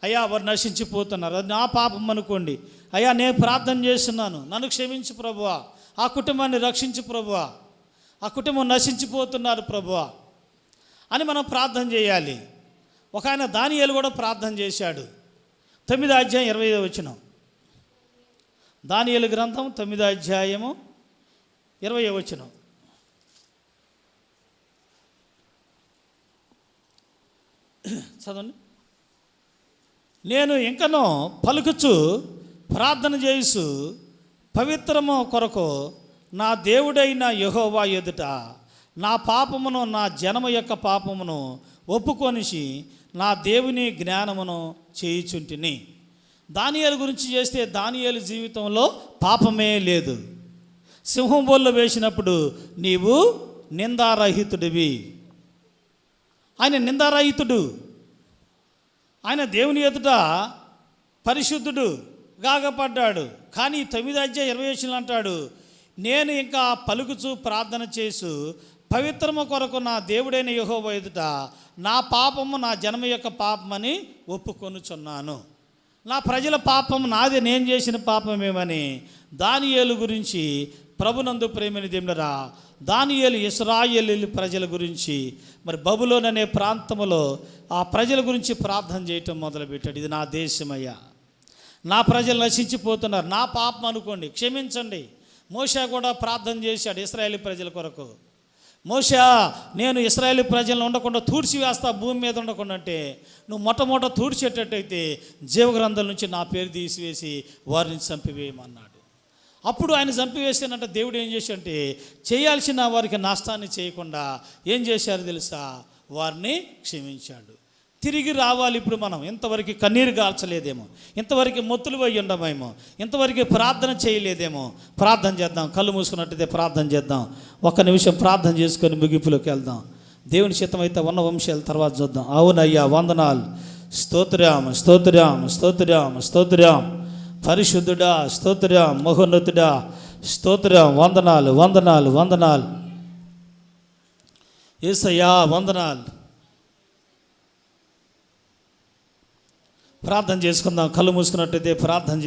అయ్యా వారు నశించిపోతున్నారు, అది నా పాపం అనుకోండి. అయ్యా నేను ప్రార్థన చేస్తున్నాను, నన్ను క్షమించు ప్రభువా, ఆ కుటుంబాన్ని రక్షించు ప్రభువా, ఆ కుటుంబం నశించిపోతున్నారు ప్రభువా అని మనం ప్రార్థన చేయాలి. ఒక ఆయన దానియేలు కూడా ప్రార్థన చేశాడు. 9వ అధ్యాయం 25వ వచనం. దానియేలు గ్రంథం 9వ అధ్యాయము 20వ వచనం. చదవండి. నేను ఇంకనో పలుకుచు ప్రార్థన చేయుచు పవిత్రము కొరకు నా దేవుడైన యెహోవా ఎదుట నా పాపమును, నా జనము యొక్క పాపమును ఒప్పుకొనిసి నా దేవుని జ్ఞానమును చేయుచుంటిని. దానియేలు గురించి చేస్తే దానియేలు జీవితంలో పాపమే లేదు. సింహం బోల్లో వేసినప్పుడు నీవు నిందారహితుడివి. ఆయన నిందారహితుడు. ఆయన దేవుని ఎదుట పరిశుద్ధుడు గాగపడ్డాడు. కానీ 9:20 అంటాడు, నేను ఇంకా పలుకుచు ప్రార్థన చేసు పవిత్రము కొరకు నా దేవుడైన యెహోవా ఎదుట నా పాపము, నా జన్మ యొక్క పాపమని ఒప్పుకొనుచున్నాను. నా ప్రజల పాపం నాది, నేను చేసిన పాపమేమని దానియేలు గురించి ప్రభునందు ప్రేమని దేవుడరా, దానియేలు ఇశ్రాయేలు ప్రజల గురించి మరి బబులోన్ అనే ప్రాంతంలో ఆ ప్రజల గురించి ప్రార్థన చేయటం మొదలుపెట్టాడు. ఇది నా దేశమయ్యా, నా ప్రజలు నశించిపోతున్నారు, నా పాపం అనుకోండి, క్షమించండి. మోషే కూడా ప్రార్థన చేశాడు ఇశ్రాయేలు ప్రజల కొరకు. మోషే, నేను ఇశ్రాయేలు ప్రజలను ఉండకుండా తూడ్చి వేస్తా, భూమి మీద ఉండకుండా అంటే నువ్వు మొట్టమొదట తూడ్చేటట్టయితే జీవగ్రంథం నుంచి నా పేరు తీసివేసి వారిని చంపివేయమన్నాడు. అప్పుడు ఆయన చంపివేసానంటే దేవుడు ఏం చేశాడంటే చేయాల్సిన వారికి నష్టాన్ని చేయకుండా ఏం చేశారు తెలుసా, వారిని క్షమించాడు. తిరిగి రావాలి. ఇప్పుడు మనం ఇంతవరకు కన్నీరు గాల్చలేదేమో, ఇంతవరకు మొత్తులు పోయి ఉండమేమో, ఇంతవరకు ప్రార్థన చేయలేదేమో. ప్రార్థన చేద్దాం. కళ్ళు మూసుకున్నట్టయితే ప్రార్థన చేద్దాం. 1 నిమిషం ప్రార్థన చేసుకొని ముగింపులోకి వెళ్దాం. దేవుని చిత్తమైతే ఉన్న వంశాల తర్వాత చూద్దాం. అవునయ్యా, వందనాలు, స్తోత్రం, స్తోత్రం, స్తోత్రం, స్తోత్రం, పరిశుద్ధుడా, స్తోత్రం, మహోన్నతుడా, స్తోత్రం, వందనాలు, వందనాలు, వందనాలు యేసయ్యా, వందనాలు. ప్రార్థన చేసుకుందాం. కళ్ళు మూసుకున్నట్టయితే ప్రార్థన చేసుకుందాం.